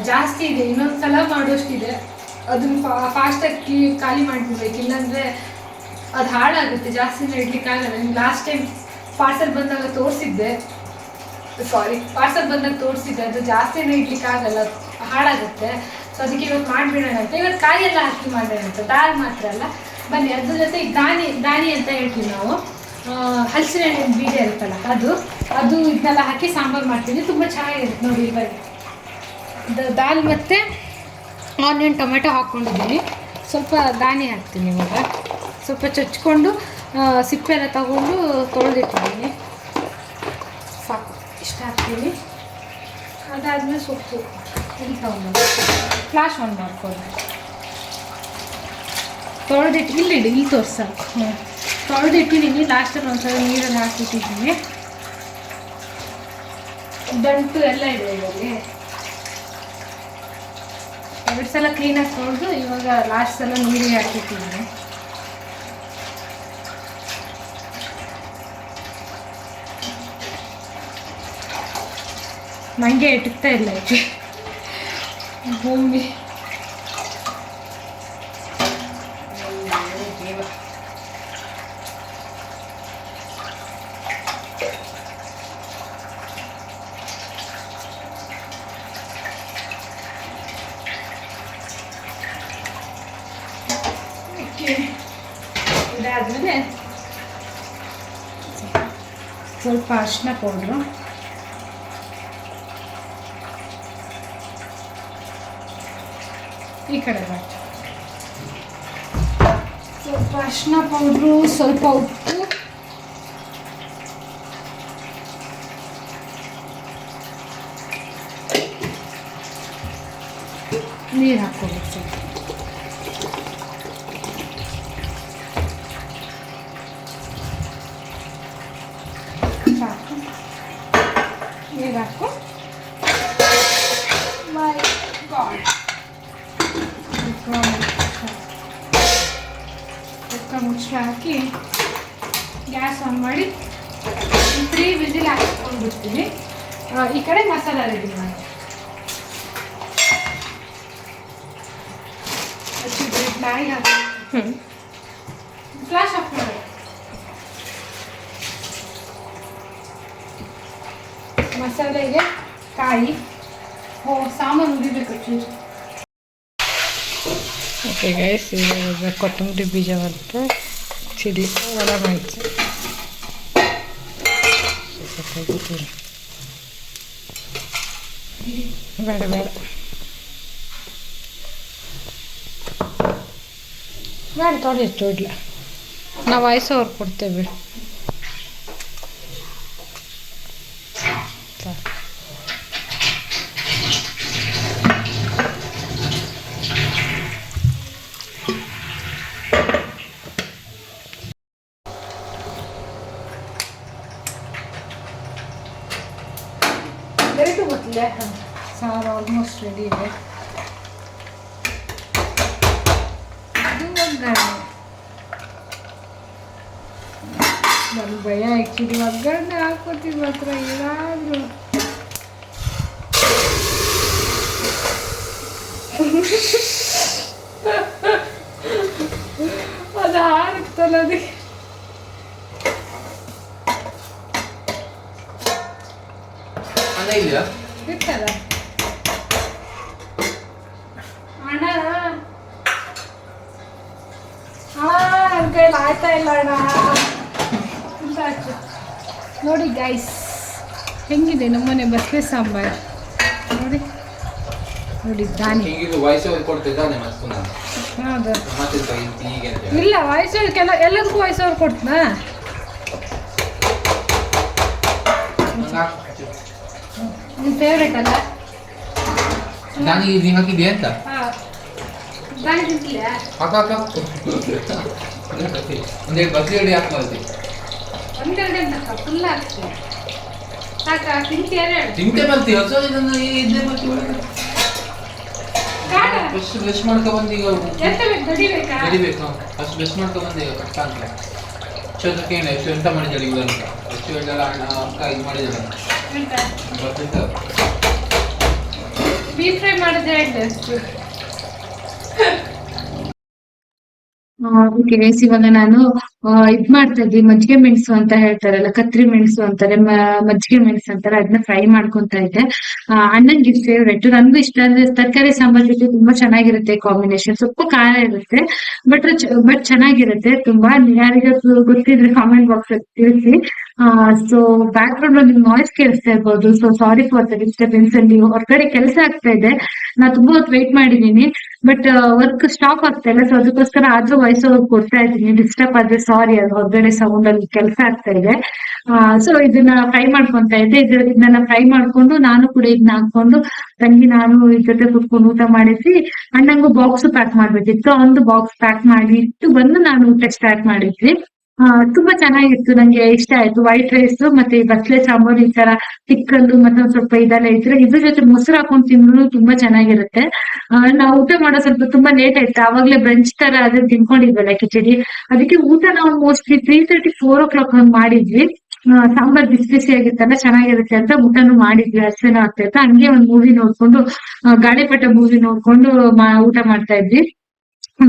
ಜಾಸ್ತಿ ಇದೆ, ಇನ್ನೊಂದು ಸಲ ಮಾಡೋಷ್ಟಿದೆ. ಅದನ್ನು ಫಾಸ್ಟಾಗಿ ಖಾಲಿ ಮಾಡಿಬಿಡ್ಬೇಕು, ಇಲ್ಲಾಂದರೆ ಅದು ಹಾಳಾಗುತ್ತೆ. ಜಾಸ್ತಿನೇ ಇಡ್ಲಿಕ್ಕಾಗಲ್ಲ. ನಾನು ಲಾಸ್ಟ್ ಟೈಮ್ ಪಾರ್ಸಲ್ ಬಂದಾಗ ತೋರಿಸಿದ್ದೆ, ಅದು ಜಾಸ್ತಿನೇ ಇಡ್ಲಿಕ್ಕಾಗಲ್ಲ, ಹಾಳಾಗುತ್ತೆ. ಸೊ ಅದಕ್ಕೆ ಇವತ್ತು ಮಾಡಿಬಿಡೋಣ ಅಂತ. ಇವತ್ತು ಕಾಯೆಲ್ಲ ಹಾಕಿ ಮಾಡೋಣ ಅಂತ, ದಾಲ್ ಮಾತ್ರ ಅಲ್ಲ. ಬನ್ನಿ, ಅದ್ರ ಜೊತೆ ದಾನಿ ಅಂತ ಹೇಳ್ತೀವಿ ನಾವು, ಹಲಸಿನ ಹಣ್ಣಿನ ಬೀಜ ಇರುತ್ತಲ್ಲ ಅದು ಇದನ್ನೆಲ್ಲ ಹಾಕಿ ಸಾಂಬಾರು ಮಾಡ್ತೀನಿ. ತುಂಬ ಚೆನ್ನಾಗಿರುತ್ತೆ ನೋಡಿ. ಇವಾಗ ದಾಲ್ ಮತ್ತು ಆನಿಯನ್ ಟೊಮೆಟೊ ಹಾಕ್ಕೊಂಡಿದ್ದೀನಿ. ಸ್ವಲ್ಪ ದಾನಿ ಹಾಕ್ತೀನಿ ಇವಾಗ. ಸ್ವಲ್ಪ ಚಚ್ಕೊಂಡು ಸಿಪ್ಪೆ ಎಲ್ಲ ತಗೊಂಡು ತೊಳೆದಿಟ್ಟಿದ್ದೀನಿ. ಸಾಕು, ಇಷ್ಟ ಹಾಕ್ತೀನಿ. ಅದಾದಮೇಲೆ ಸೊಪ್ಪು ಇಲ್ಲಿ ತಗೊಂಡು ಫ್ಲಾಶ್ ಆನ್ ಮಾಡ್ಕೊಂಡು ತೊಳೆದಿಟ್ಟು ಇಲ್ಲಿ ತೋರ್ಸಾಕು. ತೊಳೆದಿಟ್ಟಿದ್ದೀನಿ. ಲಾಸ್ಟಲ್ಲಿ ಒಂದ್ಸಲ ನೀರಲ್ಲಿ ಹಾಕಿಟ್ಟಿದ್ದೀನಿ. ದಂಟು ಎಲ್ಲ ಇದೆ ಇದರಲ್ಲಿ. 2 ಸಲ ಕ್ಲೀನಾಗಿ ತೊಳೆದು ಇವಾಗ ಲಾಸ್ಟ್ ಸಲ ನೀರಿಗೆ ಹಾಕಿಟ್ಟಿದ್ದೀನಿ. ನನಗೆ ಇಟ್ತಾ ಇಲ್ಲ ಇದು ಭೂಮಿ. ಇದಾದ್ಮೇಲೆ ಸ್ವಲ್ಪ ಅರಿಶಿನ ಪೌಡ್ರು, ಈ ಕಡೆ ಬಾಕಿ ಸ್ವಲ್ಪ ಅರಿಶಿನ ಪೌಡ್ರು, ಸ್ವಲ್ಪ ಉಪ್ಪು, ನೀರು ಹಾಕ್ಕೋಬೇಕು ಸ್ವಲ್ಪ. ಸಾಕು, ನೀರು ಹಾಕು. ಮೈ ಗಾಡ್, ಮುಚ್ಚಳ ಹಾಕಿ ಗ್ಯಾಸ್ ಆನ್ ಮಾಡಿ 3 ವಿಸಿಲ್ ಹಾಕ್ಕೊಂಡು ಬಿಡ್ತೀನಿ. ಈ ಕಡೆ ಮಸಾಲ ರೆಡಿ ಮಾಡಿ ಮ್ಯಾಗಿ ಹಾಕಿ ಫ್ಲಾಶ್ ಆಫ್ ಮಾಡಿ. ಮಸಾಲೆಗೆ ಕಾಯಿ ಸಾಮಾನು ಉರಿಬೇಕು ಚೂರು. ಓಕೆ ಗೈಸ್, ಇವಾಗ ಕೊತ್ತಂಬರಿ ಬೀಜ ಮತ್ತು ಚಿಲ್ಲಿ ಒಳ ಮೆಣಸು ಬೇಡ ತೊಡೆ ಎಷ್ಟು ಇಡ್ಲ, ನಾವು ವಯಸ್ಸವ್ರು ಕೊಡ್ತೇವೆ. ಆಲ್ಮೋಸ್ಟ್ ರೆಡಿ ಇದೆ. ಇದು ಒಗ್ಗರಣೆ. ನನ್ನ ಭಯ ಆ್ಯಕ್ಚುಲಿ ಒಗ್ಗರಣೆ ಹಾಕೋತೀವಿ ಮಾತ್ರ ಏನಾದರೂ ಅದು ಹಾರುತ್ತಲ್ಲ ಅದಕ್ಕೆ. ಇರ್ತಲ್ಲ ಅಣ್ಣ, ನನ್ನ ಕೈಲಿ ಆಯ್ತಾ ಇಲ್ಲ ಅಣ್ಣ. ನೋಡಿ ಗೈಸ್ ಹೆಂಗಿದೆ ನಮ್ಮನೆ ಬಸಳೆ ಸಾಂಬಾರು. ನೋಡಿ ನೋಡಿ ದಾನಿ. ಹೌದು ಇಲ್ಲ ವಾಯ್ಸೋರ್ ಎಲ್ಲದಕ್ಕೂ ವಾಯ್ಸೋರ್ ಕೊಡ್ತನಾ. ನಿನ್ನ ಫೇವ್ರೇಟ್ ಅಲ್ಲ ದಾನಿ ಹಾಕಿದ್ಯಾ ಅಂತ? ದಾನಿ ತಿಂತಿಲ್ಲ ಒಂದೆರಡು ಬಸ್ಲಿ ಅಡಿ ಹಾಕಿ ಒಂದೆರಡು ಫುಲ್ ಹಾಕ್ತೀನಿ ಸಾಕಾ? ತಿಂತೆ ಬರ್ತೀವಿ ಹೊಸ ಇದ್ದೇ ಬರ್ತೀವಿ. ಫಸ್ಟ್ ಬ್ರಷ್ ಮಾಡ್ಕೊ ಬಂದು ಈಗ ನಡಿಬೇಕು. ಫಸ್ಟ್ ಬ್ರಷ್ ಮಾಡ್ಕೊ ಬಂದು ಈಗ ಕಷ್ಟ ಅಂತ ಅಷ್ಟೊತ್ತಕ್ಕೆ ಏನು ಎಷ್ಟು ಎಂತ ಮಾಡಿದ್ದಾಳೆ ಇವಾಗ ಎಷ್ಟು ಎಲ್ಲ ಅಕ್ಕ ಇದು ಮಾಡಿದ್ದಾಳೆ ಗೊತ್ತಿತ್ತು. ಡೀಪ್ ಫ್ರೈ ಮಾಡಿದ್ರೆ ಓಕೆ ಗೈಸ್, ಇವಾಗ ನಾನು ಇದ್ ಮಾಡ್ತಾ ಇದ್ವಿ ಮಜ್ಜಿಗೆ ಮೆಣಸು ಅಂತ ಹೇಳ್ತಾರಲ್ಲ, ಕತ್ರಿ ಮೆಣಸು ಅಂತಾರೆ, ಮಜ್ಜಿಗೆ ಮೆಣಸು ಅಂತಾರೆ, ಅದನ್ನ ಫ್ರೈ ಮಾಡ್ಕೊಂತ ಇದ್ದೆ. ಅಣ್ಣನ್ಗೆ ಫೇವ್ರೇಟ್, ನನ್ಗೂ ಇಷ್ಟ. ಅಂದ್ರೆ ತರಕಾರಿ ಸಾಂಬಾರ್ ಜೊತೆ ತುಂಬಾ ಚೆನ್ನಾಗಿರುತ್ತೆ ಕಾಂಬಿನೇಷನ್. ಸ್ವಲ್ಪ ಖಾರ ಇರುತ್ತೆ ಬಟ್ ಚೆನ್ನಾಗಿರುತ್ತೆ ತುಂಬಾ. ಯಾರಿಗಾದ್ರು ಗೊತ್ತಿದ್ರೆ ಕಾಮೆಂಟ್ ಬಾಕ್ಸ್ ಅಲ್ಲಿ ತಿಳಿಸಿ. ಸೊ ಬ್ಯಾಕ್ ಗ್ರೌಂಡ್ ಅಲ್ಲಿ ನಾಯ್ಸ್ ಕೇಳಿಸ್ತಾ ಇರ್ಬೋದು, so sorry for the disturbance. ಅಲ್ಲಿ ಹೊರಗಡೆ ಕೆಲಸ ಆಗ್ತಾ ಇದೆ, ನಾ ತುಂಬಾ ಹೊತ್ತು ವೇಟ್ ಮಾಡಿದೀನಿ ಬಟ್ ವರ್ಕ್ ಸ್ಟಾಪ್ ಆಗ್ತಾ ಇಲ್ಲ. ಸೊ ಅದಕ್ಕೋಸ್ಕರ ಆದ್ರೂ ವಾಯ್ಸ್ ಓವರ್ ಕೊಡ್ತಾ ಇದ್ದೀನಿ. ಡಿಸ್ಟರ್ಬ್ ಆದ್ರೆ ಸಾರಿ, ಅದು ಹೊರಗಡೆ ಸೌಂಡ್ ಅಲ್ಲಿ ಕೆಲಸ ಆಗ್ತಾ ಇದೆ. ಸೊ ಇದನ್ನ ಫ್ರೈ ಮಾಡ್ಕೊಂತ ಇದ್ದೆ. ಇದನ್ನ ಫ್ರೈ ಮಾಡ್ಕೊಂಡು ನಾನು ಕೂಡ ಇದನ್ನ ಹಾಕೊಂಡು ತಂಗಿ ನಾನು ಇದ್ ಜೊತೆ ಕುತ್ಕೊಂಡು ಊಟ ಮಾಡಿದ್ವಿ. ಅಣ್ಣಂಗೂ ಬಾಕ್ಸ್ ಪ್ಯಾಕ್ ಮಾಡ್ಬೇಕಿತ್ತು, ಒಂದು ಬಾಕ್ಸ್ ಪ್ಯಾಕ್ ಮಾಡಿ ಇಟ್ಟು ಬಂದು ನಾನು ಊಟ ಸ್ಟಾರ್ಟ್ ಮಾಡಿದ್ವಿ. ತುಂಬಾ ಚೆನ್ನಾಗಿತ್ತು, ನಂಗೆ ಇಷ್ಟ ಆಯ್ತು. ವೈಟ್ ರೈಸ್ ಮತ್ತೆ ಈ ಬಸ್ಲೆ ಸಾಂಬಾರು ಈ ತರ ತಿಕ್ಕಲ್ಲು ಮತ್ತೆ ಸ್ವಲ್ಪ ಇದೆಲ್ಲ ಇದ್ರೆ ಇದ್ರ ಜೊತೆ ಮೊಸರು ಹಾಕೊಂಡು ತಿಂದ್ರು ತುಂಬಾ ಚೆನ್ನಾಗಿರುತ್ತೆ. ನಾವು ಊಟ ಮಾಡೋ ಸ್ವಲ್ಪ ತುಂಬಾ ಲೇಟ್ ಆಯ್ತು, ಆವಾಗ್ಲೇ ಬ್ರಂಚ್ ತರ ಅದನ್ನ ತಿನ್ಕೊಂಡಿದ್ವಲ್ಲ ಕಿಚಡಿ. ಅದಕ್ಕೆ ಊಟ ನಾವು ಮೋಸ್ಟ್ಲಿ 3:30, 4 o'clock ಹಂಗ್ ಮಾಡಿದ್ವಿ. ಸಾಂಬಾರ್ ಬಿಸಿ ಬಿಸಿ ಆಗಿತ್ತಲ್ಲ ಚೆನ್ನಾಗಿರುತ್ತೆ ಅಂತ ಊಟನು ಮಾಡಿದ್ವಿ. ಹಸೇನೂ ಆಗ್ತಾ ಇತ್ತು. ಹಂಗೆ ಒಂದ್ ಮೂವಿ ನೋಡ್ಕೊಂಡು ಗಾಳಿಪಟ ಮೂವಿ ನೋಡ್ಕೊಂಡು ಊಟ ಮಾಡ್ತಾ ಇದ್ವಿ.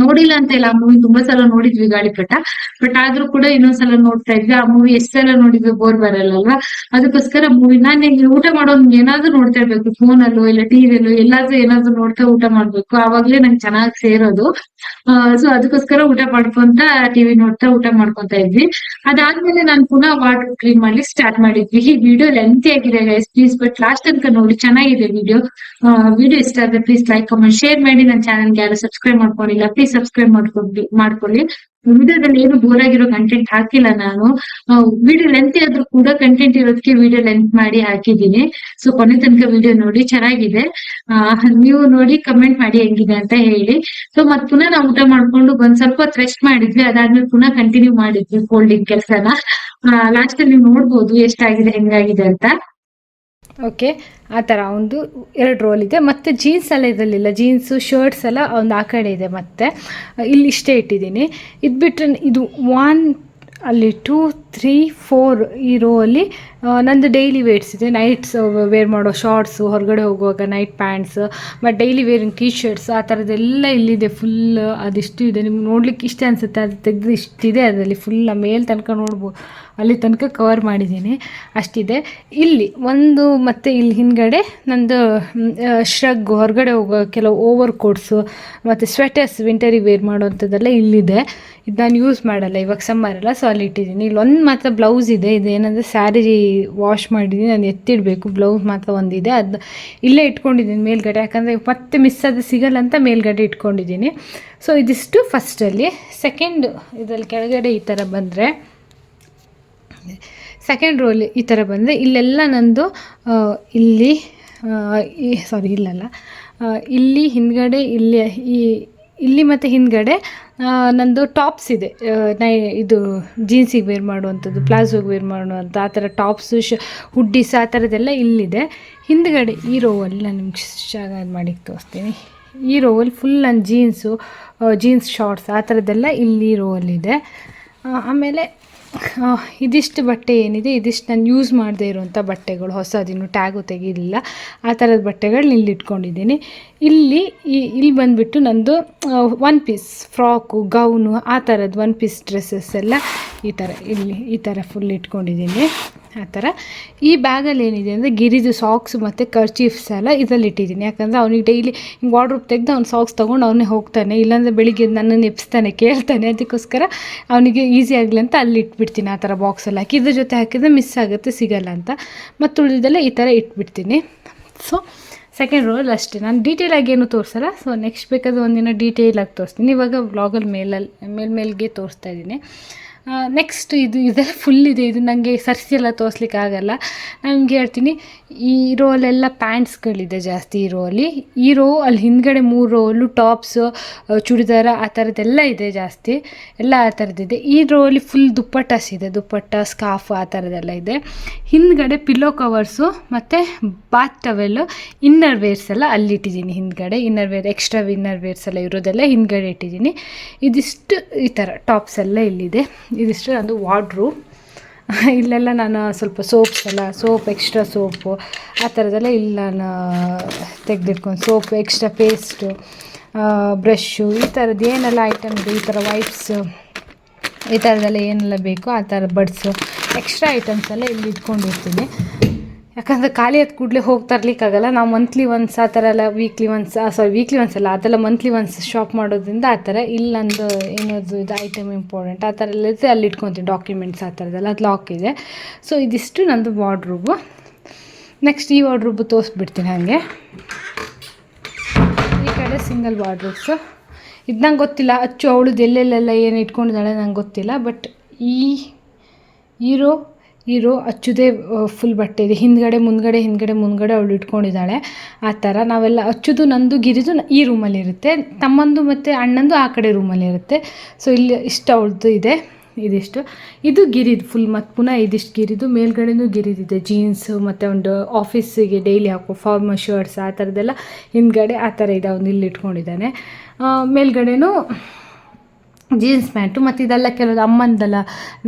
ನೋಡಿಲ್ಲ ಅಂತ ಇಲ್ಲ, ಆ ಮೂವಿ ತುಂಬಾ ಸಲ ನೋಡಿದ್ವಿ ಗಾಳಿಪಟ, ಬಟ್ ಆದ್ರೂ ಕೂಡ ಇನ್ನೊಂದ್ಸಲ ನೋಡ್ತಾ ಇದ್ವಿ. ಆ ಮೂವಿ ಎಷ್ಟ್ ಸಲ ನೋಡಿದ್ವಿ ಬೋರ್ ಬರಲ್ಲ. ಅದಕ್ಕೋಸ್ಕರ ಮೂವಿ ನಾನು ಊಟ ಮಾಡೋದ್ ಏನಾದ್ರು ನೋಡ್ತಾ ಇರ್ಬೇಕು, ಫೋನಲ್ಲೋ ಇಲ್ಲ ಟಿವಿಯಲ್ಲೋ ಎಲ್ಲಾದ್ರೂ ಏನಾದ್ರು ನೋಡ್ತಾ ಊಟ ಮಾಡ್ಬೇಕು, ಆವಾಗ್ಲೇ ನಂಗೆ ಚೆನ್ನಾಗ್ ಸೇರೋದು. ಸೊ ಅದಕ್ಕೋಸ್ಕರ ಊಟ ಮಾಡ್ಕೊಂತ ಟಿವಿ ನೋಡ್ತಾ ಊಟ ಮಾಡ್ಕೊಂತ ಇದ್ವಿ. ಅದಾದ್ಮೇಲೆ ನಾನು ಪುನಃ ವಾಟರ್ ಕ್ಲೀನ್ ಮಾಡ್ಲಿಕ್ಕೆ ಸ್ಟಾರ್ಟ್ ಮಾಡಿದ್ವಿ. ಈ ವಿಡಿಯೋ ಲೆಂತಿ ಆಗಿದೆ ಗೈಸ್, ಪ್ಲೀಸ್ ಬಟ್ ಲಾಸ್ಟ್ ತನಕ ನೋಡಿ, ಚೆನ್ನಾಗಿದೆ ವಿಡಿಯೋ. ವಿಡಿಯೋ ಇಷ್ಟ ಆದ್ರೆ ಪ್ಲೀಸ್ ಲೈಕ್ ಕಮೆಂಟ್ ಶೇರ್ ಮಾಡಿ. ನನ್ನ ಚಾನಲ್ಗೆ ಯಾರು ಸಬ್ಸ್ಕ್ರೈಬ್ ಮಾಡ್ಕೊಂಡಿಲ್ಲ ಪ್ಲೀಸ್ ಸಬ್ಸ್ಕ್ರೈಬ್ ಮಾಡ್ಕೊಳ್ಳಿ. ವಿಡಿಯೋದಲ್ಲಿ ಏನು ಬೋರ್ ಆಗಿರೋ ಕಂಟೆಂಟ್ ಹಾಕಿಲ್ಲ ನಾನು. ವಿಡಿಯೋ ಲೆಂತ್ ಆದ್ರೂ ಕೂಡ ಕಂಟೆಂಟ್ ಇರೋದಕ್ಕೆ ವಿಡಿಯೋ ಲೆಂತ್ ಮಾಡಿ ಹಾಕಿದ್ದೀನಿ. ಸೊ ಕೊನೆ ತನಕ ವಿಡಿಯೋ ನೋಡಿ, ಚೆನ್ನಾಗಿದೆ. ನೀವು ನೋಡಿ ಕಮೆಂಟ್ ಮಾಡಿ ಹೆಂಗಿದೆ ಅಂತ ಹೇಳಿ. ಸೊ ಮತ್ ಪುನಃ ನಾವು ಊಟ ಮಾಡ್ಕೊಂಡು ಒಂದ್ ಸ್ವಲ್ಪ ಹೊತ್ತು ರೆಸ್ಟ್ ಮಾಡಿದ್ವಿ. ಅದಾದ್ಮೇಲೆ ಪುನಃ ಕಂಟಿನ್ಯೂ ಮಾಡಿದ್ವಿ ಫೋಲ್ಡಿಂಗ್ ಕೆಲಸನ. ಲಾಸ್ಟ್ ಅಲ್ಲಿ ನೀವು ನೋಡ್ಬೋದು ಎಷ್ಟಾಗಿದೆ ಹೆಂಗಾಗಿದೆ ಅಂತ. ಓಕೆ, ಆ ಥರ ಒಂದು 2 ರೋಲ್ ಇದೆ. ಮತ್ತು ಜೀನ್ಸ್ ಎಲ್ಲ ಇದರಲ್ಲಿಲ್ಲ, ಜೀನ್ಸು ಶರ್ಟ್ಸ್ ಎಲ್ಲ ಒಂದು ಆ ಕಡೆ ಇದೆ. ಮತ್ತು ಇಲ್ಲಿ ಇಷ್ಟೇ ಇಟ್ಟಿದ್ದೀನಿ. ಇದು ಬಿಟ್ಟರೆ ಇದು 1 ಅಲ್ಲಿ 2 3 4 ಈ ರೋ ಅಲ್ಲಿ ನಂದು ಡೈಲಿ ವೇರ್ಸ್ ಇದೆ. ನೈಟ್ಸ್ ವೇರ್ ಮಾಡೋ ಶಾರ್ಟ್ಸು, ಹೊರಗಡೆ ಹೋಗುವಾಗ ನೈಟ್ ಪ್ಯಾಂಟ್ಸ್, ಮತ್ತು ಡೈಲಿ ವೇರಿಂಗ್ ಟೀ ಶರ್ಟ್ಸ್, ಆ ಥರದ್ದೆಲ್ಲ ಇಲ್ಲಿದೆ. ಫುಲ್ ಅದಿಷ್ಟು ಇದೆ, ನಿಮ್ಗೆ ನೋಡ್ಲಿಕ್ಕೆ ಇಷ್ಟ ಅನಿಸುತ್ತೆ. ಅದು ತೆಗೆದು ಇಷ್ಟಿದೆ ಅದರಲ್ಲಿ ಫುಲ್. ಮೇಲೆ ತನಕ ನೋಡ್ಬೋದು, ಅಲ್ಲಿ ತನಕ ಕವರ್ ಮಾಡಿದ್ದೀನಿ, ಅಷ್ಟಿದೆ. ಇಲ್ಲಿ ಒಂದು ಮತ್ತು ಇಲ್ಲಿ ಹಿಂದ್ಗಡೆ ನಂದು ಶ್ರಗ್ ಹೊರಗಡೆ ಹೋಗೋ ಕೆಲವು ಓವರ್ ಕೋಟ್ಸು ಮತ್ತು ಸ್ವೆಟರ್ಸ್ ವಿಂಟರಿಗೆ ವೇರ್ ಮಾಡೋವಂಥದ್ದೆಲ್ಲ ಇಲ್ಲಿದೆ. ಇದು ನಾನು ಯೂಸ್ ಮಾಡಲ್ಲ ಇವಾಗ ಸಮ್ಮರ್ ಎಲ್ಲ, ಸೊ ಅಲ್ಲಿ ಇಟ್ಟಿದ್ದೀನಿ. ಇಲ್ಲಿ ಒಂದು ಮಾತ್ರ ಬ್ಲೌಸ್ ಇದೆ, ಇದೇನಂದರೆ ಸ್ಯಾರಿ ವಾಶ್ ಮಾಡಿದ್ದೀನಿ, ನಾನು ಎತ್ತಿಡಬೇಕು. ಬ್ಲೌಸ್ ಮಾತ್ರ ಒಂದಿದೆ, ಅದು ಇಲ್ಲೇ ಇಟ್ಕೊಂಡಿದ್ದೀನಿ ಮೇಲ್ಗಡೆ, ಯಾಕಂದರೆ ಮತ್ತೆ ಮಿಸ್ ಅದು ಸಿಗಲ್ಲ ಅಂತ ಮೇಲ್ಗಡೆ ಇಟ್ಕೊಂಡಿದ್ದೀನಿ. ಸೊ ಇದಿಷ್ಟು ಫಸ್ಟಲ್ಲಿ. ಸೆಕೆಂಡ್ ಇದರಲ್ಲಿ ಕೆಳಗಡೆ ಈ ಥರ ಬಂದರೆ, ಸೆಕೆಂಡ್ ರೋಲ್ ಈ ಥರ ಬಂದರೆ ಇಲ್ಲೆಲ್ಲ ನಂದು ಇಲ್ಲಿ ಸಾರಿ ಇಲ್ಲಲ್ಲ, ಇಲ್ಲಿ ಹಿಂದ್ಗಡೆ ಇಲ್ಲಿ ಮತ್ತು ಹಿಂದ್ಗಡೆ ನಂದು ಟಾಪ್ಸ್ ಇದೆ, ಇದು ಜೀನ್ಸಿಗೆ ವೇರ್ ಮಾಡುವಂಥದ್ದು, ಪ್ಲಾಜೋಗೆ ವೇರ್ ಮಾಡುವಂಥ ಆ ಥರ ಟಾಪ್ಸು ಹುಡ್ಡೀಸ್ ಆ ಥರದ್ದೆಲ್ಲ ಇಲ್ಲಿದೆ. ಹಿಂದ್ಗಡೆ ಈ ರೋವಲ್ಲಿ ನಾನು ನಿಮ್ಗೆ ಚೆನ್ನಾಗಿ ಮಾಡಿ ತೋರಿಸ್ತೀನಿ. ಈ ರೋವಲ್ಲಿ ಫುಲ್ ನನ್ನ ಜೀನ್ಸ್ ಶಾರ್ಟ್ಸ್ ಆ ಥರದ್ದೆಲ್ಲ ಇಲ್ಲಿ ರೋವಲ್ಲಿದೆ. ಆಮೇಲೆ ಇದಿಷ್ಟು ಬಟ್ಟೆ ಏನಿದೆ ಇದಿಷ್ಟು ನಾನು ಯೂಸ್ ಮಾಡದೇ ಇರುವಂಥ ಬಟ್ಟೆಗಳು, ಹೊಸದಿನ್ನು ಟ್ಯಾಗು ತೆಗೀಲಿಲ್ಲ ಆ ಥರದ ಬಟ್ಟೆಗಳನ್ನ ಇಲ್ಲಿ ಇಟ್ಕೊಂಡಿದ್ದೀನಿ. ಇಲ್ಲಿ ಬಂದುಬಿಟ್ಟು ನಂದು ಒನ್ ಪೀಸ್ ಫ್ರಾಕು, ಗೌನು ಆ ಥರದ್ದು ಒನ್ ಪೀಸ್ ಡ್ರೆಸ್ಸಸ್ ಎಲ್ಲ ಈ ಥರ ಫುಲ್ ಇಟ್ಕೊಂಡಿದ್ದೀನಿ. ಆ ಥರ ಈ ಬ್ಯಾಗಲ್ಲಿ ಏನಿದೆ ಅಂದರೆ ಗಿರಿದು ಸಾಕ್ಸ್ ಮತ್ತು ಕರ್ಚೀಫ್ಸ್ ಎಲ್ಲ ಇದರಲ್ಲಿ ಇಟ್ಟಿದ್ದೀನಿ. ಯಾಕಂದರೆ ಅವ್ನಿಗೆ ಡೈಲಿ ಹಿಂಗೆ ವಾರ್ಡ್ರೋಬ್ ತೆಗೆದು ಅವ್ನು ಸಾಕ್ಸ್ ತೊಗೊಂಡು ಅವನೇ ಹೋಗ್ತಾನೆ, ಇಲ್ಲಾಂದರೆ ಬೆಳಿಗ್ಗೆ ನನ್ನನ್ನು ಎಪ್ಸ್ತಾನೆ, ಕೇಳ್ತಾನೆ. ಅದಕ್ಕೋಸ್ಕರ ಅವನಿಗೆ ಈಸಿ ಆಗಲಿ ಅಂತ ಅಲ್ಲಿ ಇಟ್ಬಿಡ್ತೀನಿ. ಆ ಥರ ಬಾಕ್ಸಲ್ಲಿ ಹಾಕಿ ಇದ್ರ ಜೊತೆ ಹಾಕಿದರೆ ಮಿಸ್ ಆಗುತ್ತೆ, ಸಿಗಲ್ಲ ಅಂತ. ಮತ್ತು ಉಳಿದೆಲ್ಲ ಈ ಥರ ಇಟ್ಬಿಡ್ತೀನಿ. ಸೊ ಸೆಕೆಂಡ್ ರೋಲ್ ಅಷ್ಟೇ, ನಾನು ಡೀಟೇಲಾಗಿ ಏನು ತೋರಿಸಲ್ಲ. ಸೊ ನೆಕ್ಸ್ಟ್ ಬೇಕಾದ್ರೆ ಒಂದಿನ ಡೀಟೇಲಾಗಿ ತೋರಿಸ್ತೀನಿ. ಇವಾಗ ವ್ಲಾಗಲ್ಲಿ ಮೇಲ್ಗೆ ತೋರಿಸ್ತಾ ಇದ್ದೀನಿ. ನೆಕ್ಸ್ಟ್ ಇದೆಲ್ಲ ಫುಲ್ ಇದೆ, ಇದು ನನಗೆ ಸರ್ಸಿ ಎಲ್ಲ ತೋರಿಸ್ಲಿಕ್ಕೆ ಆಗಲ್ಲ. ನನಗೆ ಹೇಳ್ತೀನಿ, ಈ ರೋಲೆಲ್ಲ ಪ್ಯಾಂಟ್ಸ್ಗಳಿದೆ ಜಾಸ್ತಿ. ಈ ರೋ ಅಲ್ಲಿ ಹಿಂದ್ಗಡೆ 3 ರೋಲು ಟಾಪ್ಸು, ಚೂಡಿದಾರ ಆ ಥರದ್ದೆಲ್ಲ ಇದೆ ಜಾಸ್ತಿ, ಎಲ್ಲ ಆ ಥರದ್ದಿದೆ. ಈ ರೋಲಿ ಫುಲ್ ದುಪ್ಪಟ್ಟಾಸ್ ಇದೆ, ದುಪ್ಪಟ್ಟ ಸ್ಕಾರ್ಫ್ ಆ ಥರದ್ದೆಲ್ಲ ಇದೆ. ಹಿಂದ್ಗಡೆ ಪಿಲ್ಲೋ ಕವರ್ಸು ಮತ್ತು ಬಾತ್ ಟವೆಲ್ಲು, ಇನ್ನರ್ ವೇರ್ಸ್ ಎಲ್ಲ ಅಲ್ಲಿಟ್ಟಿದ್ದೀನಿ. ಹಿಂದ್ಗಡೆ ಎಕ್ಸ್ಟ್ರಾ ಇನ್ನರ್ ವೇರ್ಸ್ ಎಲ್ಲ ಇರೋದೆಲ್ಲ ಹಿಂದ್ಗಡೆ ಇಟ್ಟಿದ್ದೀನಿ. ಇದಿಷ್ಟು ಈ ಥರ ಟಾಪ್ಸ್ ಎಲ್ಲ ಇಲ್ಲಿದೆ. ಇದಿಷ್ಟು ನಂದು ವಾರ್ಡ್ರೋಬ್. ಇಲ್ಲೆಲ್ಲ ನಾನು ಸ್ವಲ್ಪ ಸೋಪ್ ಎಕ್ಸ್ಟ್ರಾ ಸೋಪು ಆ ಥರದ್ದೆಲ್ಲ ಇಲ್ಲಿ ನಾನು ತೆಗೆದಿಟ್ಕೊಂಡು, ಸೋಪು ಎಕ್ಸ್ಟ್ರಾ ಪೇಸ್ಟು, ಬ್ರಷ್ಷು ಈ ಥರದ್ದು ಏನೆಲ್ಲ ಐಟಮ್ ಇದೆ, ಈ ಥರ ವೈಪ್ಸು ಈ ಥರದ್ದೆಲ್ಲ ಏನೆಲ್ಲ ಬೇಕೋ ಆ ಥರ ಬಡ್ಸು ಎಕ್ಸ್ಟ್ರಾ ಐಟಮ್ಸ್ ಎಲ್ಲ ಇಲ್ಲಿ ಇಟ್ಕೊಂಡಿರ್ತೀನಿ. ಯಾಕಂದರೆ ಖಾಲಿ ಆದ ಕೂಡಲೇ ಹೋಗಿ ತರಲಿಕ್ಕಾಗಲ್ಲ. ನಾವು ಮಂತ್ಲಿ ಒನ್ಸ್ ಆ ಥರ ಎಲ್ಲ ವೀಕ್ಲಿ ಒನ್ಸ್ ಅಲ್ಲ, ಅದೆಲ್ಲ ಮಂತ್ಲಿ ಒನ್ಸ್ ಶಾಪ್ ಮಾಡೋದ್ರಿಂದ ಆ ಥರ ಇಲ್ಲೊಂದು ಏನದು ಇದು ಐಟಮ್ ಇಂಪಾರ್ಟೆಂಟ್ ಆ ಥರ ಎಲ್ಲ ಇರುತ್ತೆ, ಅಲ್ಲಿ ಇಟ್ಕೊತೀನಿ ಡಾಕ್ಯುಮೆಂಟ್ಸ್ ಆ ಥರದ್ದೆಲ್ಲ. ಅದು ಲಾಕ್ ಇದೆ. ಸೊ ಇದಿಷ್ಟು ನಂದು ವಾರ್ಡ್ರೋಬು. ನೆಕ್ಸ್ಟ್ ಈ ವಾರ್ಡ್ರೋಬು ತೋರಿಸ್ಬಿಡ್ತೀನಿ ಹಾಗೆ. ಈ ಕಡೆ ಸಿಂಗಲ್ ವಾರ್ಡ್ರೋಬ್ಸು. ಇದು ನಂಗೆ ಗೊತ್ತಿಲ್ಲ, ಅಚ್ಚು ಅವಳದ್ದು ಎಲ್ಲೆಲ್ಲೆಲ್ಲ ಏನು ಇಟ್ಕೊಂಡಿದ್ದಾಳೆ ನಂಗೆ ಗೊತ್ತಿಲ್ಲ. ಬಟ್ ಈ ರೋ ಅಚ್ಚುದೇ ಫುಲ್ ಬಟ್ಟೆ ಇದೆ. ಹಿಂದ್ಗಡೆ ಮುಂದ್ಗಡೆ ಅವಳು ಇಟ್ಕೊಂಡಿದ್ದಾಳೆ. ಆ ಥರ ನಾವೆಲ್ಲ ಅಚ್ಚುದು ನಂದು ಗಿರಿದು ಈ ರೂಮಲ್ಲಿರುತ್ತೆ, ತಮ್ಮಂದು ಮತ್ತು ಅಣ್ಣಂದು ಆ ಕಡೆ ರೂಮಲ್ಲಿರುತ್ತೆ. ಸೊ ಇಲ್ಲಿ ಇಷ್ಟು ಅವಳದು ಇದೆ. ಇದು ಗಿರಿದು ಫುಲ್. ಮತ್ತು ಪುನಃ ಇದಿಷ್ಟು ಗಿರಿದು, ಮೇಲ್ಗಡೆನೂ ಗಿರಿದಿದೆ. ಜೀನ್ಸು ಮತ್ತು ಒಂದು ಆಫೀಸಿಗೆ ಡೈಲಿ ಹಾಕೋ ಫಾರ್ಮಲ್ ಶರ್ಟ್ಸ್ ಆ ಥರದ್ದೆಲ್ಲ ಹಿಂದ್ಗಡೆ ಆ ಥರ ಇದೆ. ಅವನು ಇಲ್ಲಿ ಇಟ್ಕೊಂಡಿದ್ದಾನೆ. ಮೇಲ್ಗಡೆನೂ ಜೀನ್ಸ್ ಪ್ಯಾಂಟು ಮತ್ತು ಇದೆಲ್ಲ ಕೆಲವೊಂದು ಅಮ್ಮಂದೆಲ್ಲ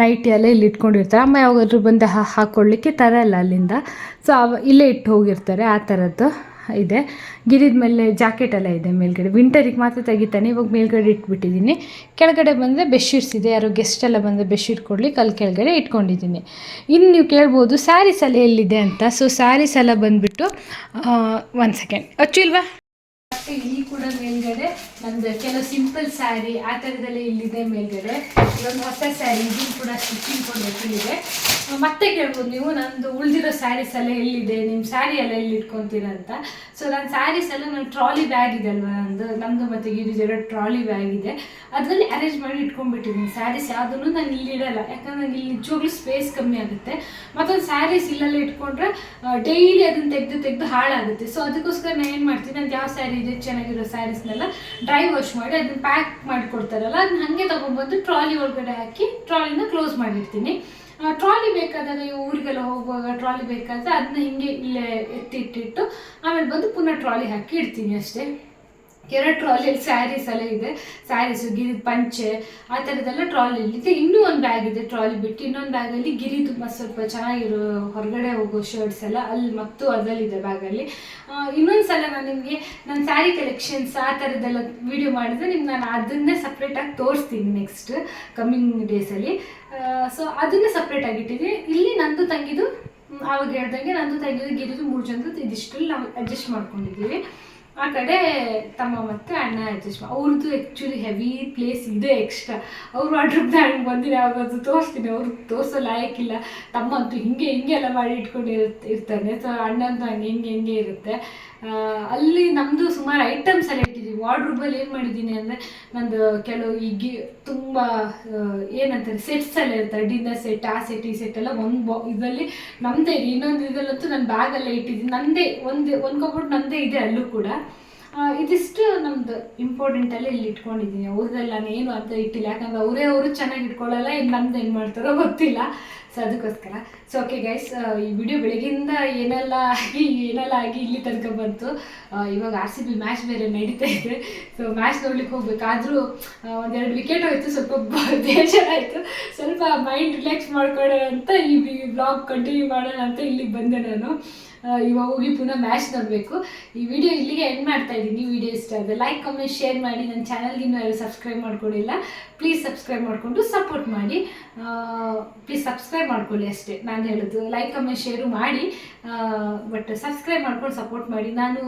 ನೈಟಿ ಎಲ್ಲ ಇಲ್ಲಿ ಇಟ್ಕೊಂಡಿರ್ತಾರೆ. ಅಮ್ಮ ಯಾವಾಗಾದ್ರೂ ಬಂದು ಹಾಕ್ಕೊಳ್ಳಿಕ್ಕೆ ತರಲ್ಲ ಅಲ್ಲಿಂದ. ಸೊ ಇಲ್ಲೇ ಇಟ್ಟು ಹೋಗಿರ್ತಾರೆ. ಆ ಥರದ್ದು ಇದೆ. ಗಿರಿದ ಮೇಲೆ ಜಾಕೆಟ್ ಎಲ್ಲ ಇದೆ ಮೇಲ್ಗಡೆ. ವಿಂಟರಿಗೆ ಮಾತ್ರ ತೆಗಿತಾನೆ, ಇವಾಗ ಮೇಲ್ಗಡೆ ಇಟ್ಬಿಟ್ಟಿದ್ದೀನಿ. ಕೆಳಗಡೆ ಬಂದರೆ ಬೆಡ್ಶೀಟ್ಸ್ ಇದೆ, ಯಾರೋ ಗೆಸ್ಟ್ ಎಲ್ಲ ಬಂದರೆ ಬೆಡ್ಶೀಟ್ ಕೊಡ್ಲಿಕ್ಕೆ ಅಲ್ಲಿ ಕೆಳಗಡೆ ಇಟ್ಕೊಂಡಿದ್ದೀನಿ. ಇನ್ನು ನೀವು ಕೇಳ್ಬೋದು ಸ್ಯಾರೀಸ್ ಎಲ್ಲ ಎಲ್ಲಿದೆ ಅಂತ. ಸೊ ಸ್ಯಾರೀಸ್ ಎಲ್ಲ ಬಂದುಬಿಟ್ಟು 1 ಸೆಕೆಂಡ್ ಅಚ್ಚು ಇಲ್ವಾ. ಮತ್ತು ಇಲ್ಲಿ ಕೂಡ ಮೇಲ್ಗಡೆ ನಂದು ಕೆಲವು ಸಿಂಪಲ್ ಸ್ಯಾರಿ ಆ ಥರದ್ದೆಲ್ಲ ಇಲ್ಲಿದೆ ಮೇಲ್ಗಡೆ. ಇದೊಂದು ಹೊಸ ಸ್ಯಾರಿ, ಇದು ಕೂಡ ಸ್ಟಿಚಿಂಗ್ ಕೊಡಬೇಕಿದೆ. ಮತ್ತೆ ಕೇಳ್ಬೋದು ನೀವು, ನಂದು ಉಳಿದಿರೋ ಸ್ಯಾರೀಸ್ ಎಲ್ಲ ಎಲ್ಲಿದೆ, ನಿಮ್ಮ ಸ್ಯಾರಿ ಎಲ್ಲ ಎಲ್ಲಿ ಇಟ್ಕೊತೀರ ಅಂತ. ಸೊ ನನ್ನ ಸ್ಯಾರೀಸ್ ಎಲ್ಲ ನನ್ನ ಟ್ರಾಲಿ ಬ್ಯಾಗ್ ಇದೆ ಅಲ್ವಾ, ನಮ್ಮದು ಮತ್ತು ಗಿರಿಜೆರಡು ಟ್ರಾಲಿ ಬ್ಯಾಗ್ ಇದೆ, ಅದರಲ್ಲಿ ಅರೇಂಜ್ ಮಾಡಿ ಇಟ್ಕೊಂಡ್ಬಿಟ್ಟಿದ್ದೀನಿ. ಸ್ಯಾರೀಸ್ ಯಾವುದನ್ನು ನಾನು ಇಲ್ಲಿ ಇಡಲ್ಲ, ಯಾಕಂದ್ರೆ ನನಗೆ ಇಲ್ಲಿ ನಿಜವಾಗ್ಲೂ ಸ್ಪೇಸ್ ಕಮ್ಮಿ ಆಗುತ್ತೆ. ಮತ್ತೊಂದು ಸ್ಯಾರೀಸ್ ಇಲ್ಲೆಲ್ಲ ಇಟ್ಕೊಂಡ್ರೆ ಡೈಲಿ ಅದನ್ನು ತೆಗೆದು ಹಾಳಾಗುತ್ತೆ. ಸೊ ಅದಕ್ಕೋಸ್ಕರ ನಾನು ಏನು ಮಾಡ್ತೀನಿ, ನಂದು ಯಾವ ಸ್ಯಾರಿ ಇದೆ ಚೆನ್ನಾಗಿರೋ ಸ್ಯಾರೀಸ್ನೆಲ್ಲ ಡ್ರೈ ವಾಶ್ ಮಾಡಿ ಅದನ್ನು ಪ್ಯಾಕ್ ಮಾಡಿ ಕೊಡ್ತಾರಲ್ಲ, ಅದನ್ನ ಹಾಗೆ ತೊಗೊಂಡ್ಬಂದು ಟ್ರಾಲಿ ಒಳಗಡೆ ಹಾಕಿ ಟ್ರಾಲಿನ ಕ್ಲೋಸ್ ಮಾಡಿರ್ತೀನಿ. ಟ್ರಾಲಿ ಬೇಕಾದಾಗ ಊರಿಗೆಲ್ಲ ಹೋಗುವಾಗ ಟ್ರಾಲಿ ಬೇಕಾದರೆ ಅದನ್ನ ಹಿಂಗೆ ಇಲ್ಲೇ ಎತ್ತಿಟ್ಟಿಟ್ಟು ಆಮೇಲೆ ಬಂದು ಪುನಃ ಟ್ರಾಲಿ ಹಾಕಿ ಇಡ್ತೀನಿ ಅಷ್ಟೇ. 2 ಟ್ರಾಲಿಯಲ್ಲಿ ಸ್ಯಾರೀಸ್ ಎಲ್ಲ ಇದೆ, ಸ್ಯಾರೀಸು ಗಿರಿದು ಪಂಚೆ ಆ ಥರದ್ದೆಲ್ಲ ಟ್ರಾಲಿಯಲ್ಲಿದೆ. ಇನ್ನೂ ಒಂದು ಬ್ಯಾಗ್ ಇದೆ ಟ್ರಾಲಿ ಬಿಟ್ಟು, ಇನ್ನೊಂದು ಬ್ಯಾಗಲ್ಲಿ ಗಿರಿದು ಸ್ವಲ್ಪ ಚೆನ್ನಾಗಿರೋ ಹೊರಗಡೆ ಹೋಗೋ ಶರ್ಟ್ಸ್ ಎಲ್ಲ ಅಲ್ಲಿ ಮತ್ತು ಅದರಲ್ಲಿದೆ ಬ್ಯಾಗಲ್ಲಿ. ಇನ್ನೊಂದು ಸಲ ನಾನು ನಿಮಗೆ ನನ್ನ ಸ್ಯಾರಿ ಕಲೆಕ್ಷನ್ಸ್ ಆ ಥರದ್ದೆಲ್ಲ ವೀಡಿಯೋ ಮಾಡಿದ್ರೆ ನಿಮ್ಗೆ ನಾನು ಅದನ್ನೇ ಸಪ್ರೇಟಾಗಿ ತೋರಿಸ್ತೀನಿ ನೆಕ್ಸ್ಟ್ ಕಮ್ಮಿಂಗ್ ಡೇಸಲ್ಲಿ. ಸೊ ಅದನ್ನೇ ಸಪ್ರೇಟಾಗಿ ಇಟ್ಟಿದ್ದೀನಿ. ಇಲ್ಲಿ ನಂದು ತಂಗಿದು ಆವಾಗ ಹೇಳ್ದಂಗೆ ನಂದು ತಂಗಿದು ಗಿರಿದು 3 ಜನದ್ದು ಇದಿಷ್ಟಲ್ಲಿ ನಾವು ಅಡ್ಜಸ್ಟ್ ಮಾಡ್ಕೊಂಡಿದ್ದೀವಿ. ಆ ಕಡೆ ತಮ್ಮ ಮತ್ತು ಅಣ್ಣ ಅಡ್ಜಸ್ಟ್ ಅವ್ರದ್ದು ಆ್ಯಕ್ಚುಲಿ ಹೆವಿ ಪ್ಲೇಸ್ ಇದೆ ಎಕ್ಸ್ಟ್ರಾ. ಅವರು ಆರ್ಡ್ರ್ ನಾನು ಬಂದಿನಿ ಯಾವಾಗದು ತೋರಿಸ್ತೀನಿ, ಅವ್ರಿಗೆ ತೋರಿಸೋ ಲಾಯಕ್ಕಿಲ್ಲ. ತಮ್ಮ ಅಂತೂ ಹಿಂಗೆ ಎಲ್ಲ ಮಾಡಿ ಇರ್ತಾನೆ. ಸೊ ಅಣ್ಣ ಅಂತೂ ಹಿಂಗೆ ಇರುತ್ತೆ. ಅಲ್ಲಿ ನಮ್ಮದು ಸುಮಾರು ಐಟಮ್ಸ್ ಎಲ್ಲ ಇಟ್ಟಿದ್ದೀವಿ. ವಾರ್ಡ್ರೋಬಲ್ಲಿ ಏನು ಮಾಡಿದ್ದೀನಿ ಅಂದರೆ ನಂದು ಕೆಲವು ಈಗ ತುಂಬ ಏನಂತಾರೆ ಸೆಟ್ಸ್ ಎಲ್ಲ ಇರ್ತಾರೆ, ಡಿನ್ನರ್ ಸೆಟ್ ಆ ಸೆಟ್ ಈ ಸೆಟ್ ಎಲ್ಲ ಒಂದು ಇದರಲ್ಲಿ ನಮ್ಮದೇ ಇದೆ. ಇನ್ನೊಂದು ಇದರಲ್ಲಂತೂ ನಾನು ಬ್ಯಾಗೆಲ್ಲ ಇಟ್ಟಿದ್ದೀನಿ, ನನ್ನದೇ ಒಂದು ಕಬೋರ್ಡ್ ನನ್ನದೇ ಇದೆ ಅಲ್ಲೂ ಕೂಡ. ಇದಿಷ್ಟು ನಮ್ದು ಇಂಪಾರ್ಟೆಂಟಲ್ಲಿ ಇಲ್ಲಿ ಇಟ್ಕೊಂಡಿದ್ದೀನಿ. ಅವ್ರದ್ದೆಲ್ಲ ನಾನು ಏನು ಅಂತ ಇಟ್ಟಿಲ್ಲ, ಯಾಕಂದ್ರೆ ಅವರು ಚೆನ್ನಾಗಿ ಇಟ್ಕೊಳ್ಳಲ್ಲ, ಇನ್ನು ನಮ್ದು ಏನು ಮಾಡ್ತಾರೋ ಗೊತ್ತಿಲ್ಲ. ಸೊ ಅದಕ್ಕೋಸ್ಕರ. ಸೊ ಓಕೆ ಗೈಸ್, ಈ ವಿಡಿಯೋ ಬೆಳಗ್ಗಿಂದ ಏನೆಲ್ಲ ಆಗಿ ಇಲ್ಲಿ ತನಕ ಬಂತು. ಇವಾಗ RCB ಮ್ಯಾಚ್ ಬೇರೆ ನಡೀತಾ ಇದೆ. ಸೊ ಮ್ಯಾಚ್ ನೋಡ್ಲಿಕ್ಕೆ ಹೋಗ್ಬೇಕಾದ್ರೂ ಒಂದೆರಡು ವಿಕೆಟ್ ಹೋಯ್ತು, ಸ್ವಲ್ಪ ಬೇಜಾರಾಯಿತು. ಸ್ವಲ್ಪ ಮೈಂಡ್ ರಿಲ್ಯಾಕ್ಸ್ ಮಾಡ್ಕೊಳ್ಳೋಣ ಅಂತ ಈ ವ್ಲಾಗ್ ಕಂಟಿನ್ಯೂ ಮಾಡೋಣ ಅಂತ ಇಲ್ಲಿಗೆ ಬಂದೆ ನಾನು. ಇವಾಗ ಹೋಗಿ ಪುನಃ ಮ್ಯಾಚ್ ನೋಡಬೇಕು. ಈ ವಿಡಿಯೋ ಇಲ್ಲಿಗೆ ಎಂಡ್ ಮಾಡ್ತಾ ಇದ್ದೀನಿ. ವಿಡಿಯೋ ಇಷ್ಟ ಆದರೆ ಲೈಕ್, ಕಮೆಂಟ್, ಶೇರ್ ಮಾಡಿ. ನನ್ನ ಚಾನಲ್ಗೆ ಇನ್ನೂ ಯಾರು ಸಬ್ಸ್ಕ್ರೈಬ್ ಮಾಡ್ಕೊಂಡಿಲ್ಲ, ಪ್ಲೀಸ್ ಸಬ್ಸ್ಕ್ರೈಬ್ ಮಾಡಿಕೊಂಡು ಸಪೋರ್ಟ್ ಮಾಡಿ. ಪ್ಲೀಸ್ ಸಬ್ಸ್ಕ್ರೈಬ್ ಮಾಡ್ಕೊಳ್ಳಿ ಅಷ್ಟೇ ನಾನು ಹೇಳೋದು. ಲೈಕ್, ಕಮೆಂಟ್, ಶೇರು ಮಾಡಿ, ಬಟ್ ಸಬ್ಸ್ಕ್ರೈಬ್ ಮಾಡ್ಕೊಂಡು ಸಪೋರ್ಟ್ ಮಾಡಿ. ನಾನು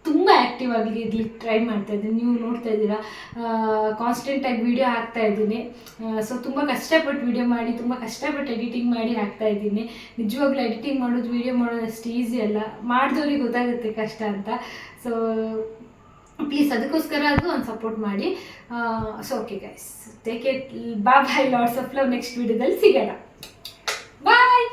ತುಂಬ ಆ್ಯಕ್ಟಿವ್ ಆಗಿ ಇರ್ಲಿಕ್ಕೆ ಟ್ರೈ ಮಾಡ್ತಾ ಇದ್ದೀನಿ. ನೀವು ನೋಡ್ತಾ ಇದ್ದೀರಾ, ಕಾನ್ಸ್ಟೆಂಟಾಗಿ ವಿಡಿಯೋ ಹಾಕ್ತಾ ಇದ್ದೀನಿ. ಸೊ ತುಂಬ ಕಷ್ಟಪಟ್ಟು ವಿಡಿಯೋ ಮಾಡಿ, ತುಂಬ ಕಷ್ಟಪಟ್ಟು ಎಡಿಟಿಂಗ್ ಮಾಡಿ ಹಾಕ್ತಾ ಇದ್ದೀನಿ. ನಿಜವಾಗ್ಲೂ ಎಡಿಟಿಂಗ್ ಮಾಡೋದು, ವಿಡಿಯೋ ಮಾಡೋದು ಅಷ್ಟು ಈಸಿ ಅಲ್ಲ, ಮಾಡಿದವ್ರಿಗೆ ಗೊತ್ತಾಗುತ್ತೆ ಕಷ್ಟ ಅಂತ. ಸೊ ಪ್ಲೀಸ್ ಅದಕ್ಕೋಸ್ಕರ ಅದು ಒಂದು ಸಪೋರ್ಟ್ ಮಾಡಿ. So okay guys, take it, bye, lots of love. Next ವಿಡಿಯೋದಲ್ಲಿ ಸಿಗೋಣ. ಬಾಯ್.